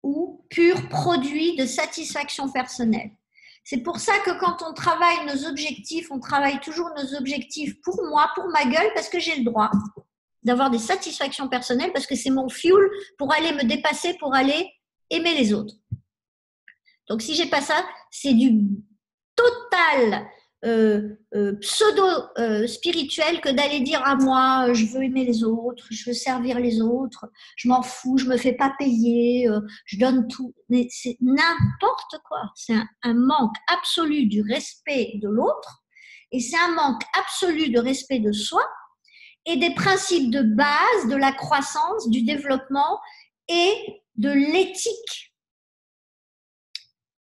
ou pur produit de satisfaction personnelle. C'est pour ça que quand on travaille nos objectifs, on travaille toujours nos objectifs pour moi, pour ma gueule, parce que j'ai le droit d'avoir des satisfactions personnelles, parce que c'est mon fuel pour aller me dépasser, pour aller aimer les autres. Donc si j'ai pas ça, c'est du total pseudo-spirituel que d'aller dire à moi, je veux aimer les autres, je veux servir les autres, je m'en fous, je me fais pas payer, je donne tout. Mais c'est n'importe quoi. C'est un manque absolu du respect de l'autre et c'est un manque absolu de respect de soi et des principes de base de la croissance, du développement et de l'éthique.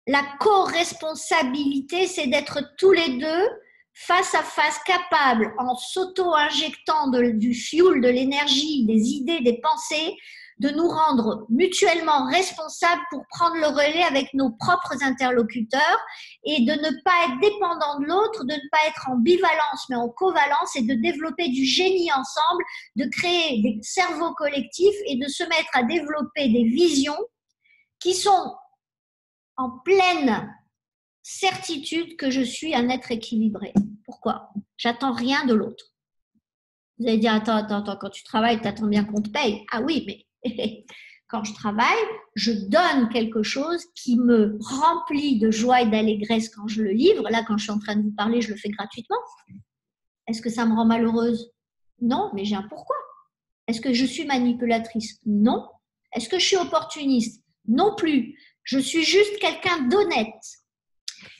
La co-responsabilité, c'est d'être tous les deux face à face capables, en s'auto-injectant du fuel, de l'énergie, des idées, des pensées, de nous rendre mutuellement responsables pour prendre le relais avec nos propres interlocuteurs et de ne pas être dépendant de l'autre, de ne pas être en bivalence mais en covalence et de développer du génie ensemble, de créer des cerveaux collectifs et de se mettre à développer des visions qui sont en pleine certitude que je suis un être équilibré. Pourquoi? J'attends rien de l'autre. Vous allez dire, attends, quand tu travailles, tu attends bien qu'on te paye. Ah oui, mais quand je travaille, je donne quelque chose qui me remplit de joie et d'allégresse quand je le livre. Là, quand je suis en train de vous parler, je le fais gratuitement. Est-ce que ça me rend malheureuse? Non, mais j'ai un pourquoi. Est-ce que je suis manipulatrice? Non. Est-ce que je suis opportuniste? Non plus. Je suis juste quelqu'un d'honnête.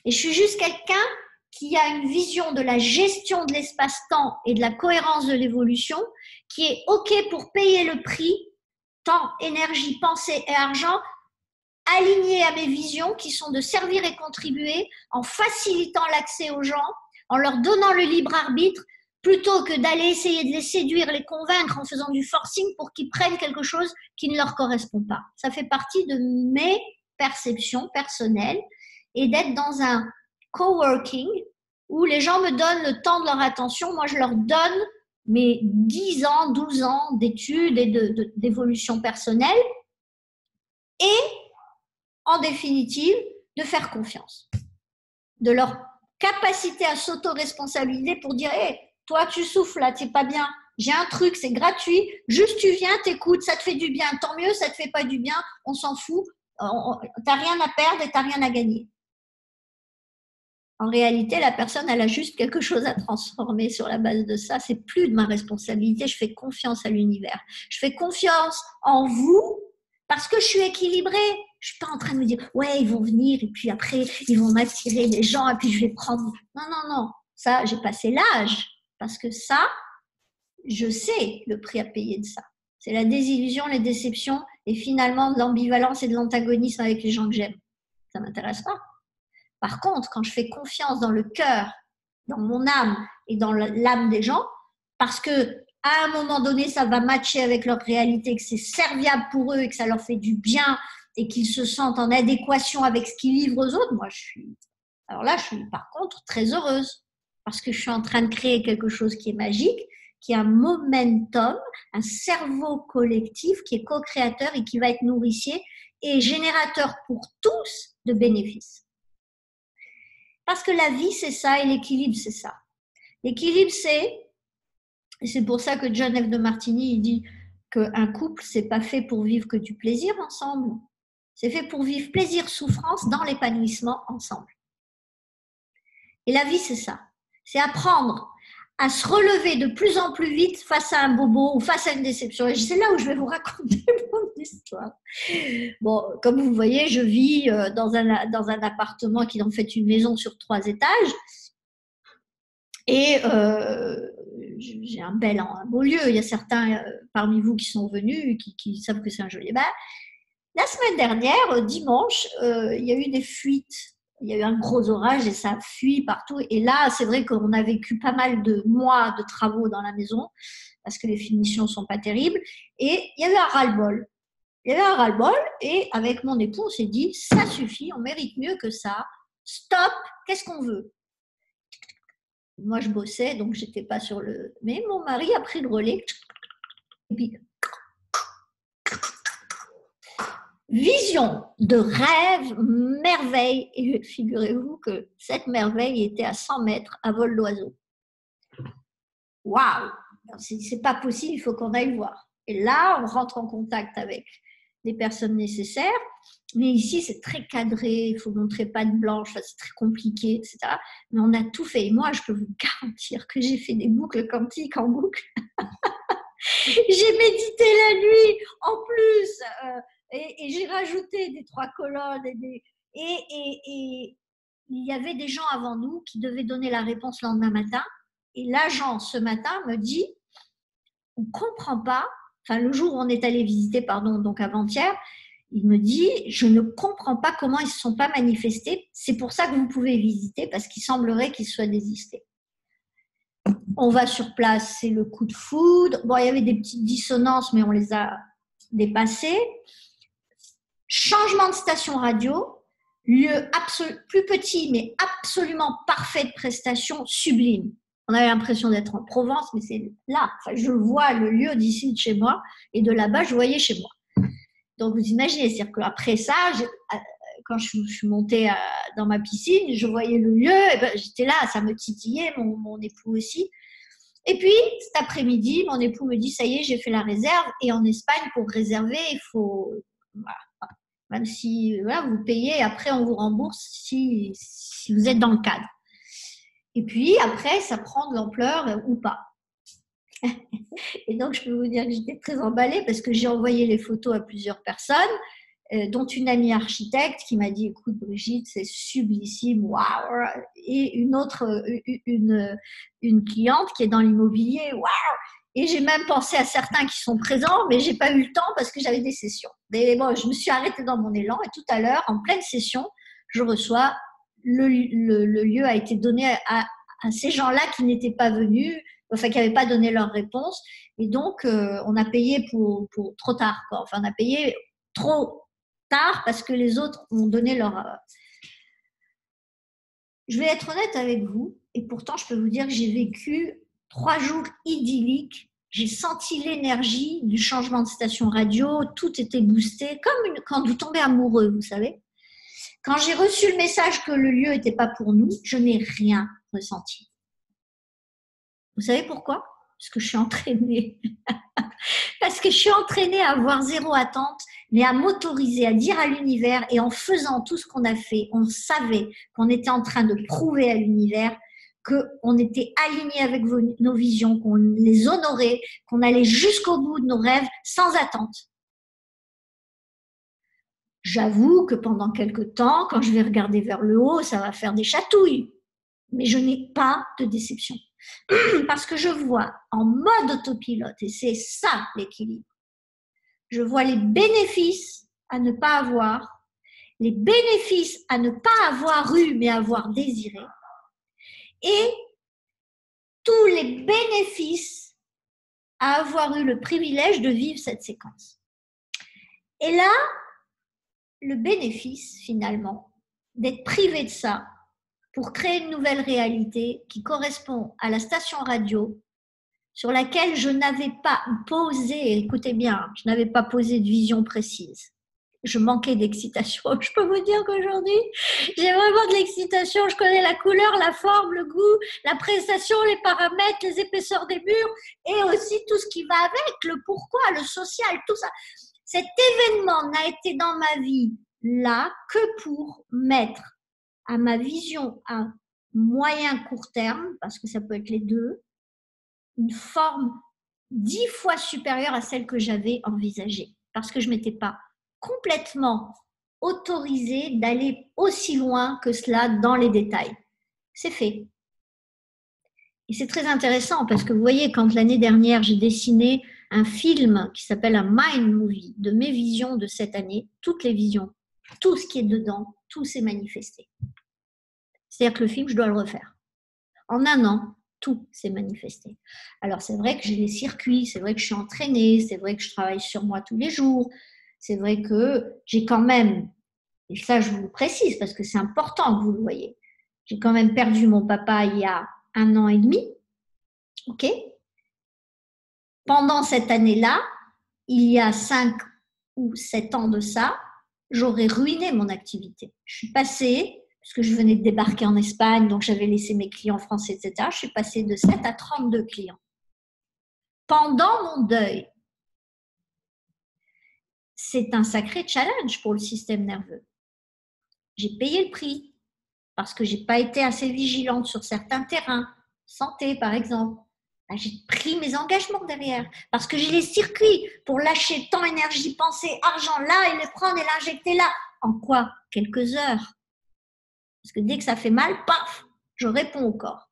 Et je suis juste quelqu'un qui a une vision de la gestion de l'espace-temps et de la cohérence de l'évolution qui est OK pour payer le prix, temps, énergie, pensée et argent, alignés à mes visions qui sont de servir et contribuer en facilitant l'accès aux gens, en leur donnant le libre arbitre, plutôt que d'aller essayer de les séduire, les convaincre en faisant du forcing pour qu'ils prennent quelque chose qui ne leur correspond pas. Ça fait partie de mes perceptions personnelles et d'être dans un coworking où les gens me donnent le temps de leur attention. Moi, je leur donne mes 10 ans, 12 ans d'études et d'évolution personnelle et, en définitive, de faire confiance, de leur capacité à s'auto-responsabiliser pour dire hey, toi, tu souffles là, tu n'es pas bien. J'ai un truc, c'est gratuit. Juste, tu viens, t'écoutes, ça te fait du bien. Tant mieux, ça te fait pas du bien, on s'en fout. T'as rien à perdre et t'as rien à gagner. En réalité, la personne, elle a juste quelque chose à transformer sur la base de ça. C'est plus de ma responsabilité. Je fais confiance à l'univers. Je fais confiance en vous parce que je suis équilibrée. Je suis pas en train de me dire ouais, ils vont venir et puis après ils vont m'attirer des gens et puis je vais prendre. Non. Ça, j'ai passé l'âge parce que ça, je sais le prix à payer de ça. C'est la désillusion, les déceptions et finalement de l'ambivalence et de l'antagonisme avec les gens que j'aime. Ça m'intéresse pas. Par contre, quand je fais confiance dans le cœur, dans mon âme et dans l'âme des gens, parce que à un moment donné, ça va matcher avec leur réalité, que c'est serviable pour eux et que ça leur fait du bien et qu'ils se sentent en adéquation avec ce qu'ils livrent aux autres, moi, alors là, je suis par contre très heureuse parce que je suis en train de créer quelque chose qui est magique, qui est un momentum, un cerveau collectif qui est co-créateur et qui va être nourricier et générateur pour tous de bénéfices. Parce que la vie, c'est ça et l'équilibre, c'est ça. L'équilibre, et c'est pour ça que John F. de Martini, il dit qu'un couple, c'est pas fait pour vivre que du plaisir ensemble. C'est fait pour vivre plaisir, souffrance dans l'épanouissement ensemble. Et la vie, c'est ça. C'est apprendre à se relever de plus en plus vite face à un bobo ou face à une déception. Et c'est là où je vais vous raconter mon histoire. Bon, comme vous voyez, je vis dans un appartement qui est en fait une maison sur 3 étages. Et j'ai un beau lieu. Il y a certains parmi vous qui sont venus, qui savent que c'est un joli. La semaine dernière, dimanche, il y a eu des fuites il y a eu un gros orage et ça a fui partout. Et là, c'est vrai qu'on a vécu pas mal de mois de travaux dans la maison parce que les finitions sont pas terribles. Et il y avait un ras-le-bol. Il y avait un ras-le-bol et avec mon époux, on s'est dit, ça suffit, on mérite mieux que ça. Stop, qu'est-ce qu'on veut? Moi, je bossais, donc j'étais pas sur le... Mais mon mari a pris le relais. Et puis, vision de rêve, merveille. Et figurez-vous que cette merveille était à 100 mètres à vol d'oiseau. Waouh! C'est pas possible, il faut qu'on aille voir. Et là, on rentre en contact avec les personnes nécessaires. Mais ici, c'est très cadré, il faut montrer patte blanche, c'est très compliqué, etc. Mais on a tout fait. Et moi, je peux vous garantir que j'ai fait des boucles quantiques en boucle. J'ai médité la nuit en plus. Et j'ai rajouté des 3 colonnes. Et il y avait des gens avant nous qui devaient donner la réponse le lendemain matin. Et l'agent, ce matin, me dit, on ne comprend pas, enfin le jour où on est allé visiter, pardon, donc avant-hier, il me dit, je ne comprends pas comment ils ne se sont pas manifestés. C'est pour ça que vous pouvez visiter, parce qu'il semblerait qu'ils soient désistés. On va sur place, c'est le coup de foudre. Bon, il y avait des petites dissonances, mais on les a dépassées. Changement de station radio, lieu plus petit, mais absolument parfait de prestation, sublime. On avait l'impression d'être en Provence, mais c'est là. Enfin, je vois le lieu d'ici de chez moi, et de là-bas, je voyais chez moi. Donc, vous imaginez, c'est-à-dire qu'après ça, quand je suis montée dans ma piscine, je voyais le lieu, et ben, j'étais là, ça me titillait, mon époux aussi. Et puis, cet après-midi, mon époux me dit, ça y est, j'ai fait la réserve, et en Espagne, pour réserver, il faut... Voilà. Même si voilà, vous payez, après on vous rembourse si vous êtes dans le cadre. Et puis après, ça prend de l'ampleur ou pas. Et donc, je peux vous dire que j'étais très emballée parce que j'ai envoyé les photos à plusieurs personnes, dont une amie architecte qui m'a dit, écoute Brigitte, c'est sublissime, waouh. Et une autre, une cliente qui est dans l'immobilier, waouh. Et j'ai même pensé à certains qui sont présents, mais j'ai pas eu le temps parce que j'avais des sessions. Mais bon, je me suis arrêtée dans mon élan et tout à l'heure, en pleine session, je reçois le lieu a été donné à ces gens-là qui n'étaient pas venus, enfin qui n'avaient pas donné leur réponse. Et donc, on a payé pour trop tard, quoi. Enfin, on a payé trop tard parce que les autres ont donné leur... Je vais être honnête avec vous, et pourtant, je peux vous dire que j'ai vécu 3 jours idylliques. J'ai senti l'énergie du changement de station radio, tout était boosté, comme quand vous tombez amoureux, vous savez. Quand j'ai reçu le message que le lieu n'était pas pour nous, je n'ai rien ressenti. Vous savez pourquoi? Parce que je suis entraînée. Parce que je suis entraînée à avoir zéro attente, mais à m'autoriser, à dire à l'univers, et en faisant tout ce qu'on a fait, on savait qu'on était en train de prouver à l'univers qu'on était aligné avec nos visions, qu'on les honorait, qu'on allait jusqu'au bout de nos rêves sans attente. J'avoue que pendant quelque temps, quand je vais regarder vers le haut, ça va faire des chatouilles, mais je n'ai pas de déception. Parce que je vois en mode autopilote, et c'est ça l'équilibre. Je vois les bénéfices à ne pas avoir, les bénéfices à ne pas avoir eu, mais avoir désiré, et tous les bénéfices à avoir eu le privilège de vivre cette séquence. Et là, le bénéfice, finalement, d'être privé de ça pour créer une nouvelle réalité qui correspond à la station radio sur laquelle je n'avais pas posé, écoutez bien, je n'avais pas posé de vision précise. Je manquais d'excitation. Je peux vous dire qu'aujourd'hui, j'ai vraiment de l'excitation. Je connais la couleur, la forme, le goût, la prestation, les paramètres, les épaisseurs des murs et aussi tout ce qui va avec, le pourquoi, le social, tout ça. Cet événement n'a été dans ma vie là que pour mettre à ma vision à moyen court terme, parce que ça peut être les deux, une forme 10 fois supérieure à celle que j'avais envisagée, parce que je ne m'étais pas complètement autorisée d'aller aussi loin que cela dans les détails. C'est fait. Et c'est très intéressant parce que vous voyez, quand l'année dernière, j'ai dessiné un film qui s'appelle un Mind Movie de mes visions de cette année, toutes les visions, tout ce qui est dedans, tout s'est manifesté. C'est-à-dire que le film, je dois le refaire. En un an, tout s'est manifesté. Alors, c'est vrai que j'ai les circuits, c'est vrai que je suis entraînée, c'est vrai que je travaille sur moi tous les jours, c'est vrai que j'ai quand même, et ça, je vous le précise parce que c'est important que vous le voyez, j'ai quand même perdu mon papa il y a 1 an et demi, ok? Pendant cette année-là, il y a 5 ou 7 ans de ça, j'aurais ruiné mon activité. Je suis passée, parce que je venais de débarquer en Espagne, donc j'avais laissé mes clients français, etc. Je suis passée de 7 à 32 clients. Pendant mon deuil, c'est un sacré challenge pour le système nerveux. J'ai payé le prix parce que je n'ai pas été assez vigilante sur certains terrains, santé par exemple. J'ai pris mes engagements derrière parce que j'ai les circuits pour lâcher temps, énergie, pensée, argent là et les prendre et l'injecter là. En quoi? Quelques heures. Parce que dès que ça fait mal, paf, je réponds au corps.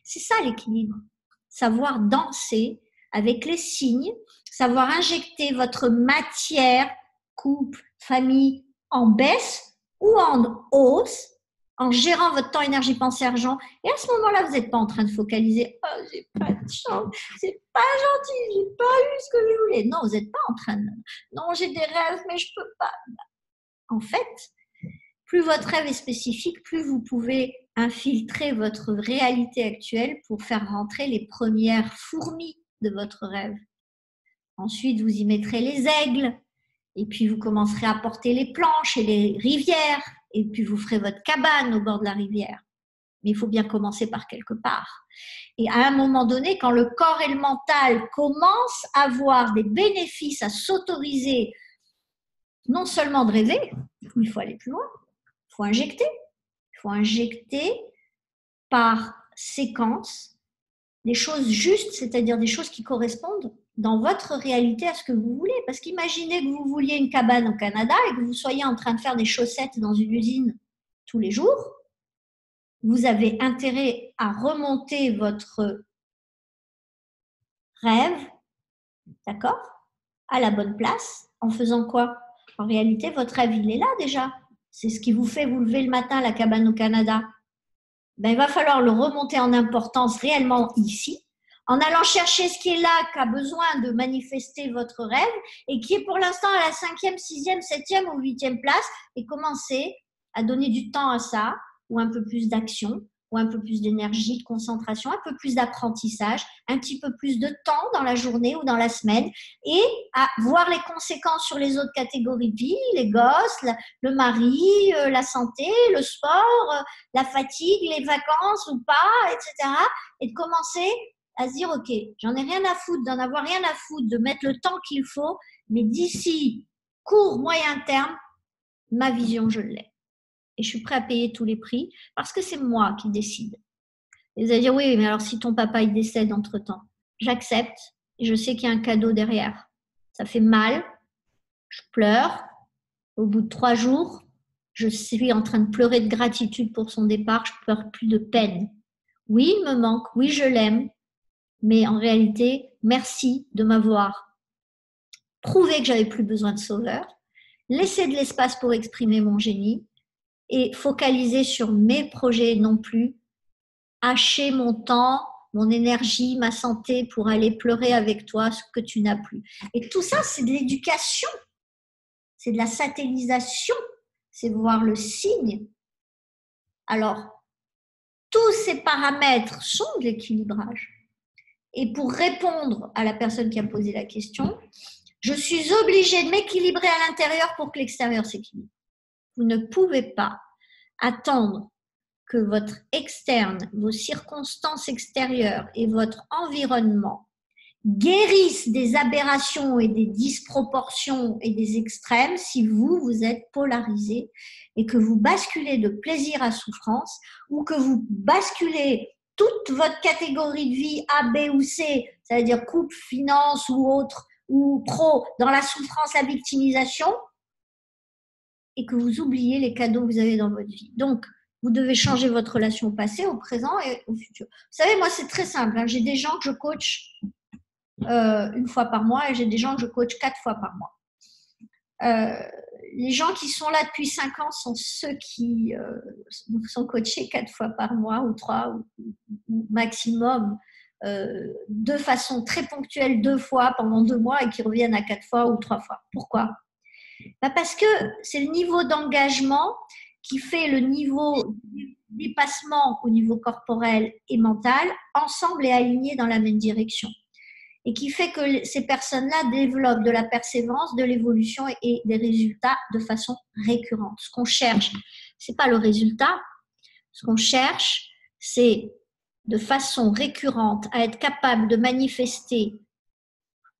C'est ça l'équilibre. Savoir danser avec les signes, savoir injecter votre matière, couple, famille, en baisse ou en hausse, en gérant votre temps, énergie, pensée, argent. Et à ce moment-là, vous n'êtes pas en train de focaliser « Oh, j'ai pas de chance, c'est pas gentil, j'ai pas eu ce que je voulais. » Non, vous n'êtes pas en train de « Non, j'ai des rêves, mais je peux pas. » En fait, plus votre rêve est spécifique, plus vous pouvez infiltrer votre réalité actuelle pour faire rentrer les premières fourmis de votre rêve. Ensuite, vous y mettrez les aigles, et puis vous commencerez à porter les planches et les rivières, et puis vous ferez votre cabane au bord de la rivière. Mais il faut bien commencer par quelque part. Et à un moment donné, quand le corps et le mental commencent à avoir des bénéfices, à s'autoriser non seulement de rêver, mais il faut aller plus loin. Il faut injecter. Il faut injecter par séquence des choses justes, c'est-à-dire des choses qui correspondent dans votre réalité à ce que vous voulez. Parce qu'imaginez que vous vouliez une cabane au Canada et que vous soyez en train de faire des chaussettes dans une usine tous les jours. Vous avez intérêt à remonter votre rêve, d'accord, à la bonne place, en faisant quoi? En réalité, votre rêve, il est là déjà. C'est ce qui vous fait vous lever le matin, la cabane au Canada. Ben, il va falloir le remonter en importance réellement ici, en allant chercher ce qui est là, qui a besoin de manifester votre rêve et qui est pour l'instant à la 5e, 6e, 7e ou 8e place, et commencer à donner du temps à ça, ou un peu plus d'action, ou un peu plus d'énergie, de concentration, un peu plus d'apprentissage, un petit peu plus de temps dans la journée ou dans la semaine, et à voir les conséquences sur les autres catégories de vie, les gosses, le mari, la santé, le sport, la fatigue, les vacances ou pas, etc. Et de commencer à se dire, ok, j'en ai rien à foutre, d'en avoir rien à foutre, de mettre le temps qu'il faut, mais d'ici court, moyen terme, ma vision, je l'ai. Et je suis prêt à payer tous les prix parce que c'est moi qui décide. Et vous allez dire, oui, mais alors si ton papa il décède entre-temps, j'accepte et je sais qu'il y a un cadeau derrière. Ça fait mal, je pleure. Au bout de 3 jours, je suis en train de pleurer de gratitude pour son départ, je pleure plus de peine. Oui, il me manque, oui, je l'aime, mais en réalité, merci de m'avoir prouvé que j'avais plus besoin de sauveur, laissé de l'espace pour exprimer mon génie et focaliser sur mes projets non plus, hacher mon temps, mon énergie, ma santé pour aller pleurer avec toi ce que tu n'as plus. Et tout ça, c'est de l'éducation, c'est de la satellisation, c'est voir le signe. Alors, tous ces paramètres sont de l'équilibrage. Et pour répondre à la personne qui a posé la question, je suis obligée de m'équilibrer à l'intérieur pour que l'extérieur s'équilibre. Vous ne pouvez pas attendre que votre externe, vos circonstances extérieures et votre environnement guérissent des aberrations et des disproportions et des extrêmes si vous, vous êtes polarisé et que vous basculez de plaisir à souffrance ou que vous basculez toute votre catégorie de vie A, B ou C, c'est-à-dire couple, finance ou autre, ou pro, dans la souffrance, la victimisation, et que vous oubliez les cadeaux que vous avez dans votre vie. Donc, vous devez changer votre relation au passé, au présent et au futur. Vous savez, moi, c'est très simple. J'ai des gens que je coach 1 fois par mois et j'ai des gens que je coach 4 fois par mois. les gens qui sont là depuis 5 ans sont ceux qui sont coachés 4 fois par mois ou 3 ou maximum, de façon très ponctuelle 2 fois pendant 2 mois et qui reviennent à 4 fois ou 3 fois. Pourquoi? Parce que c'est le niveau d'engagement qui fait le niveau dépassement au niveau corporel et mental ensemble et alignés dans la même direction. Et qui fait que ces personnes-là développent de la persévérance, de l'évolution et des résultats de façon récurrente. Ce qu'on cherche, ce n'est pas le résultat. Ce qu'on cherche, c'est de façon récurrente à être capable de manifester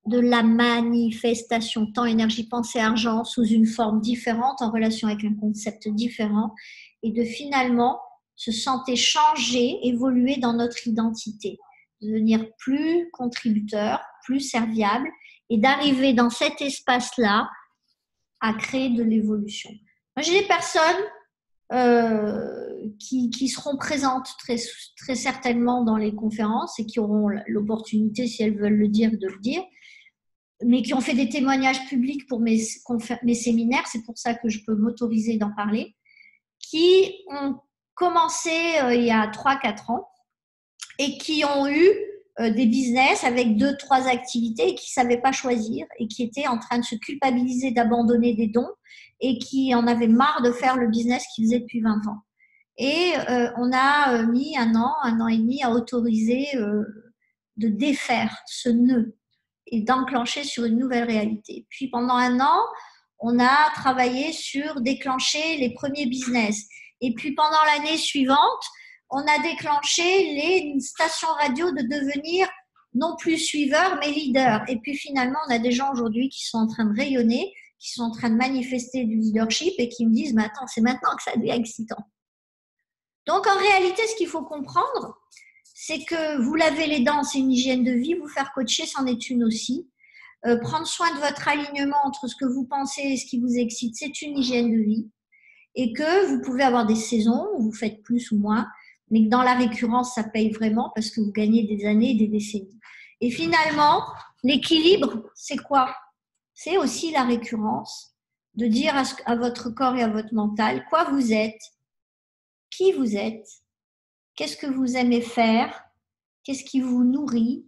de la manifestation temps, énergie, pensée, argent sous une forme différente en relation avec un concept différent et de finalement se sentir changer, évoluer dans notre identité, devenir plus contributeur, plus serviable et d'arriver dans cet espace-là à créer de l'évolution. Moi, j'ai des personnes qui seront présentes très certainement dans les conférences et qui auront l'opportunité, si elles veulent le dire, de le dire, mais qui ont fait des témoignages publics pour mes séminaires, c'est pour ça que je peux m'autoriser d'en parler, qui ont commencé il y a 3-4 ans et qui ont eu des business avec 2-3 activités et qui ne savaient pas choisir et qui étaient en train de se culpabiliser d'abandonner des dons et qui en avaient marre de faire le business qu'ils faisaient depuis 20 ans. Et on a mis 1 an et demi à autoriser de défaire ce nœud et d'enclencher sur une nouvelle réalité. Puis pendant 1 an, on a travaillé sur déclencher les premiers business. Et puis pendant l'année suivante, on a déclenché les stations radio de devenir non plus suiveurs, mais leaders. Et puis finalement, on a des gens aujourd'hui qui sont en train de rayonner, qui sont en train de manifester du leadership et qui me disent « Mais attends, c'est maintenant que ça devient excitant ». Donc en réalité, ce qu'il faut comprendre, c'est que vous laver les dents, c'est une hygiène de vie, vous faire coacher, c'en est une aussi. Prendre soin de votre alignement entre ce que vous pensez et ce qui vous excite, c'est une hygiène de vie. Et que vous pouvez avoir des saisons où vous faites plus ou moins, mais que dans la récurrence, ça paye vraiment parce que vous gagnez des années et des décennies. Et finalement, l'équilibre, c'est quoi? C'est aussi la récurrence, de dire à votre corps et à votre mental quoi vous êtes, qui vous êtes, qu'est-ce que vous aimez faire, qu'est-ce qui vous nourrit,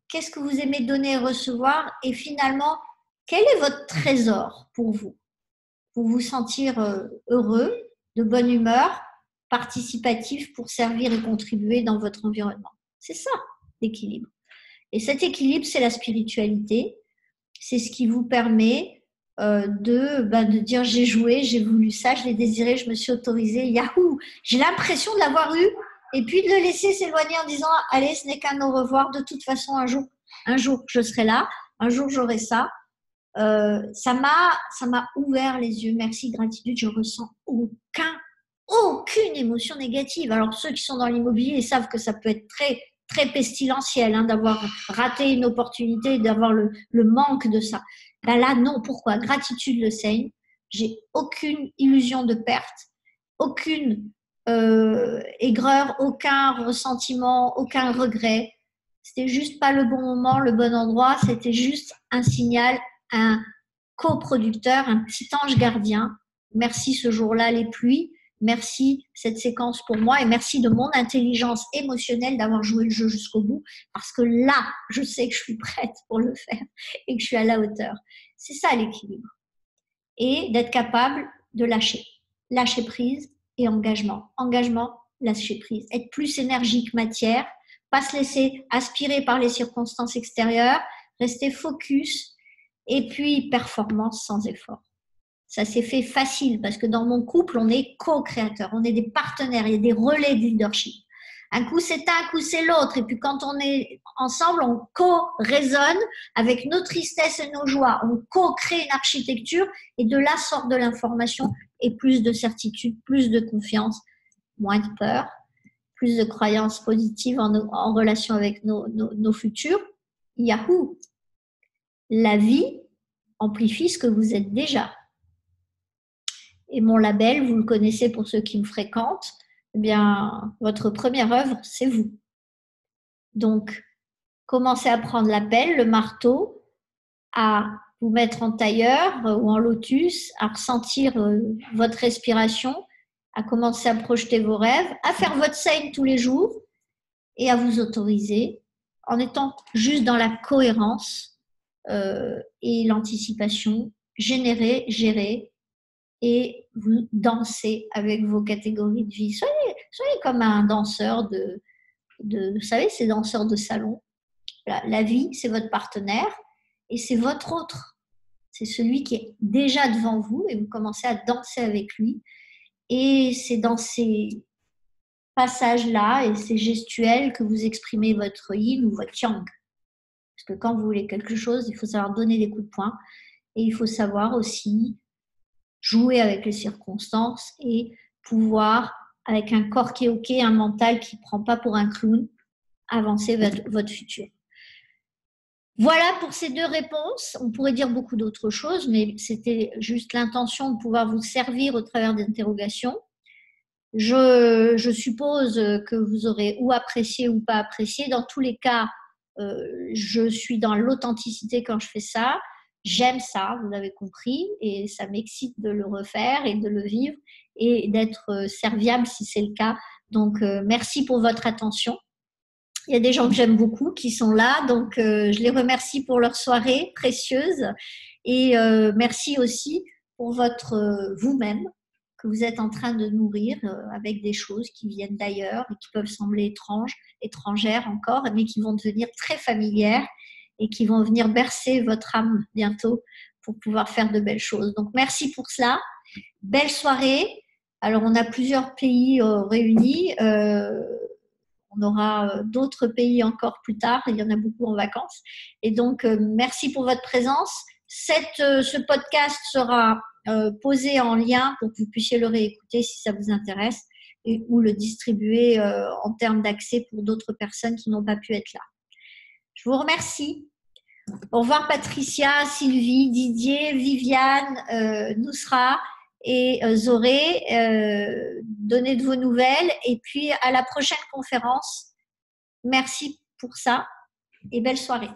qu'est-ce que vous aimez donner et recevoir, et finalement, quel est votre trésor pour vous sentir heureux, de bonne humeur, participatif pour servir et contribuer dans votre environnement. C'est ça, l'équilibre. Et cet équilibre, c'est la spiritualité. C'est ce qui vous permet de dire j'ai joué, j'ai voulu ça, je l'ai désiré, je me suis autorisée, yahoo, j'ai l'impression de l'avoir eu, et puis de le laisser s'éloigner en disant allez, ce n'est qu'un au revoir, de toute façon un jour je serai là, un jour j'aurai ça. Ça m'a ouvert les yeux, merci, gratitude, je ressens aucune émotion négative. Alors ceux qui sont dans l'immobilier savent que ça peut être très très pestilentiel d'avoir raté une opportunité, d'avoir le manque de ça. Ben là non, pourquoi? Gratitude le saigne, j'ai aucune illusion de perte, aucune aigreur, aucun ressentiment, aucun regret. C'était juste pas le bon moment, le bon endroit, c'était juste un signal, un coproducteur, un petit ange gardien. Merci ce jour-là les pluies, merci cette séquence pour moi et merci de mon intelligence émotionnelle d'avoir joué le jeu jusqu'au bout parce que là, je sais que je suis prête pour le faire et que je suis à la hauteur. C'est ça l'équilibre. Et d'être capable de lâcher prise et engagement. Engagement, lâcher prise. Être plus énergique matière, pas se laisser aspirer par les circonstances extérieures, rester focus et puis performance sans effort. Ça s'est fait facile parce que dans mon couple, on est co-créateurs, on est des partenaires, il y a des relais de leadership. Un coup c'est un coup c'est l'autre et puis quand on est ensemble, on co-résonne avec nos tristesses et nos joies, on co-crée une architecture et de là sort de l'information et plus de certitude, plus de confiance, moins de peur, plus de croyances positives en relation avec nos futurs. Yahoo! La vie amplifie ce que vous êtes déjà. Et mon label, vous le connaissez pour ceux qui me fréquentent, eh bien, votre première œuvre, c'est vous. Donc, commencez à prendre l'appel, le marteau, à vous mettre en tailleur ou en lotus, à ressentir votre respiration, à commencer à projeter vos rêves, à faire votre scène tous les jours et à vous autoriser, en étant juste dans la cohérence et l'anticipation, gérer et vous dansez avec vos catégories de vie. Soyez comme un danseur vous savez, ces danseurs de salon. La vie, c'est votre partenaire et c'est votre autre. C'est celui qui est déjà devant vous et vous commencez à danser avec lui. Et c'est dans ces passages-là et ces gestuels que vous exprimez votre yin ou votre yang. Parce que quand vous voulez quelque chose, il faut savoir donner des coups de poing et il faut savoir aussi jouer avec les circonstances et pouvoir, avec un corps qui est OK, un mental qui ne prend pas pour un clown, avancer vers votre futur. Voilà pour ces 2 réponses. On pourrait dire beaucoup d'autres choses, mais c'était juste l'intention de pouvoir vous servir au travers d'interrogations. Je suppose que vous aurez ou apprécié ou pas apprécié. Dans tous les cas, je suis dans l'authenticité quand je fais ça. J'aime ça, vous l'avez compris, et ça m'excite de le refaire et de le vivre et d'être serviable si c'est le cas. Donc, merci pour votre attention. Il y a des gens que j'aime beaucoup qui sont là, donc je les remercie pour leur soirée précieuse et merci aussi pour votre vous-même que vous êtes en train de nourrir avec des choses qui viennent d'ailleurs et qui peuvent sembler étrangères encore, mais qui vont devenir très familières et qui vont venir bercer votre âme bientôt pour pouvoir faire de belles choses. Donc, merci pour cela. Belle soirée. Alors, on a plusieurs pays réunis. On aura d'autres pays encore plus tard. Il y en a beaucoup en vacances. Et donc, merci pour votre présence. Ce podcast sera posé en lien pour que vous puissiez le réécouter si ça vous intéresse ou le distribuer en termes d'accès pour d'autres personnes qui n'ont pas pu être là. Je vous remercie. Au revoir Patricia, Sylvie, Didier, Viviane, Nousra et Zoré. Donnez de vos nouvelles et puis à la prochaine conférence. Merci pour ça et belle soirée.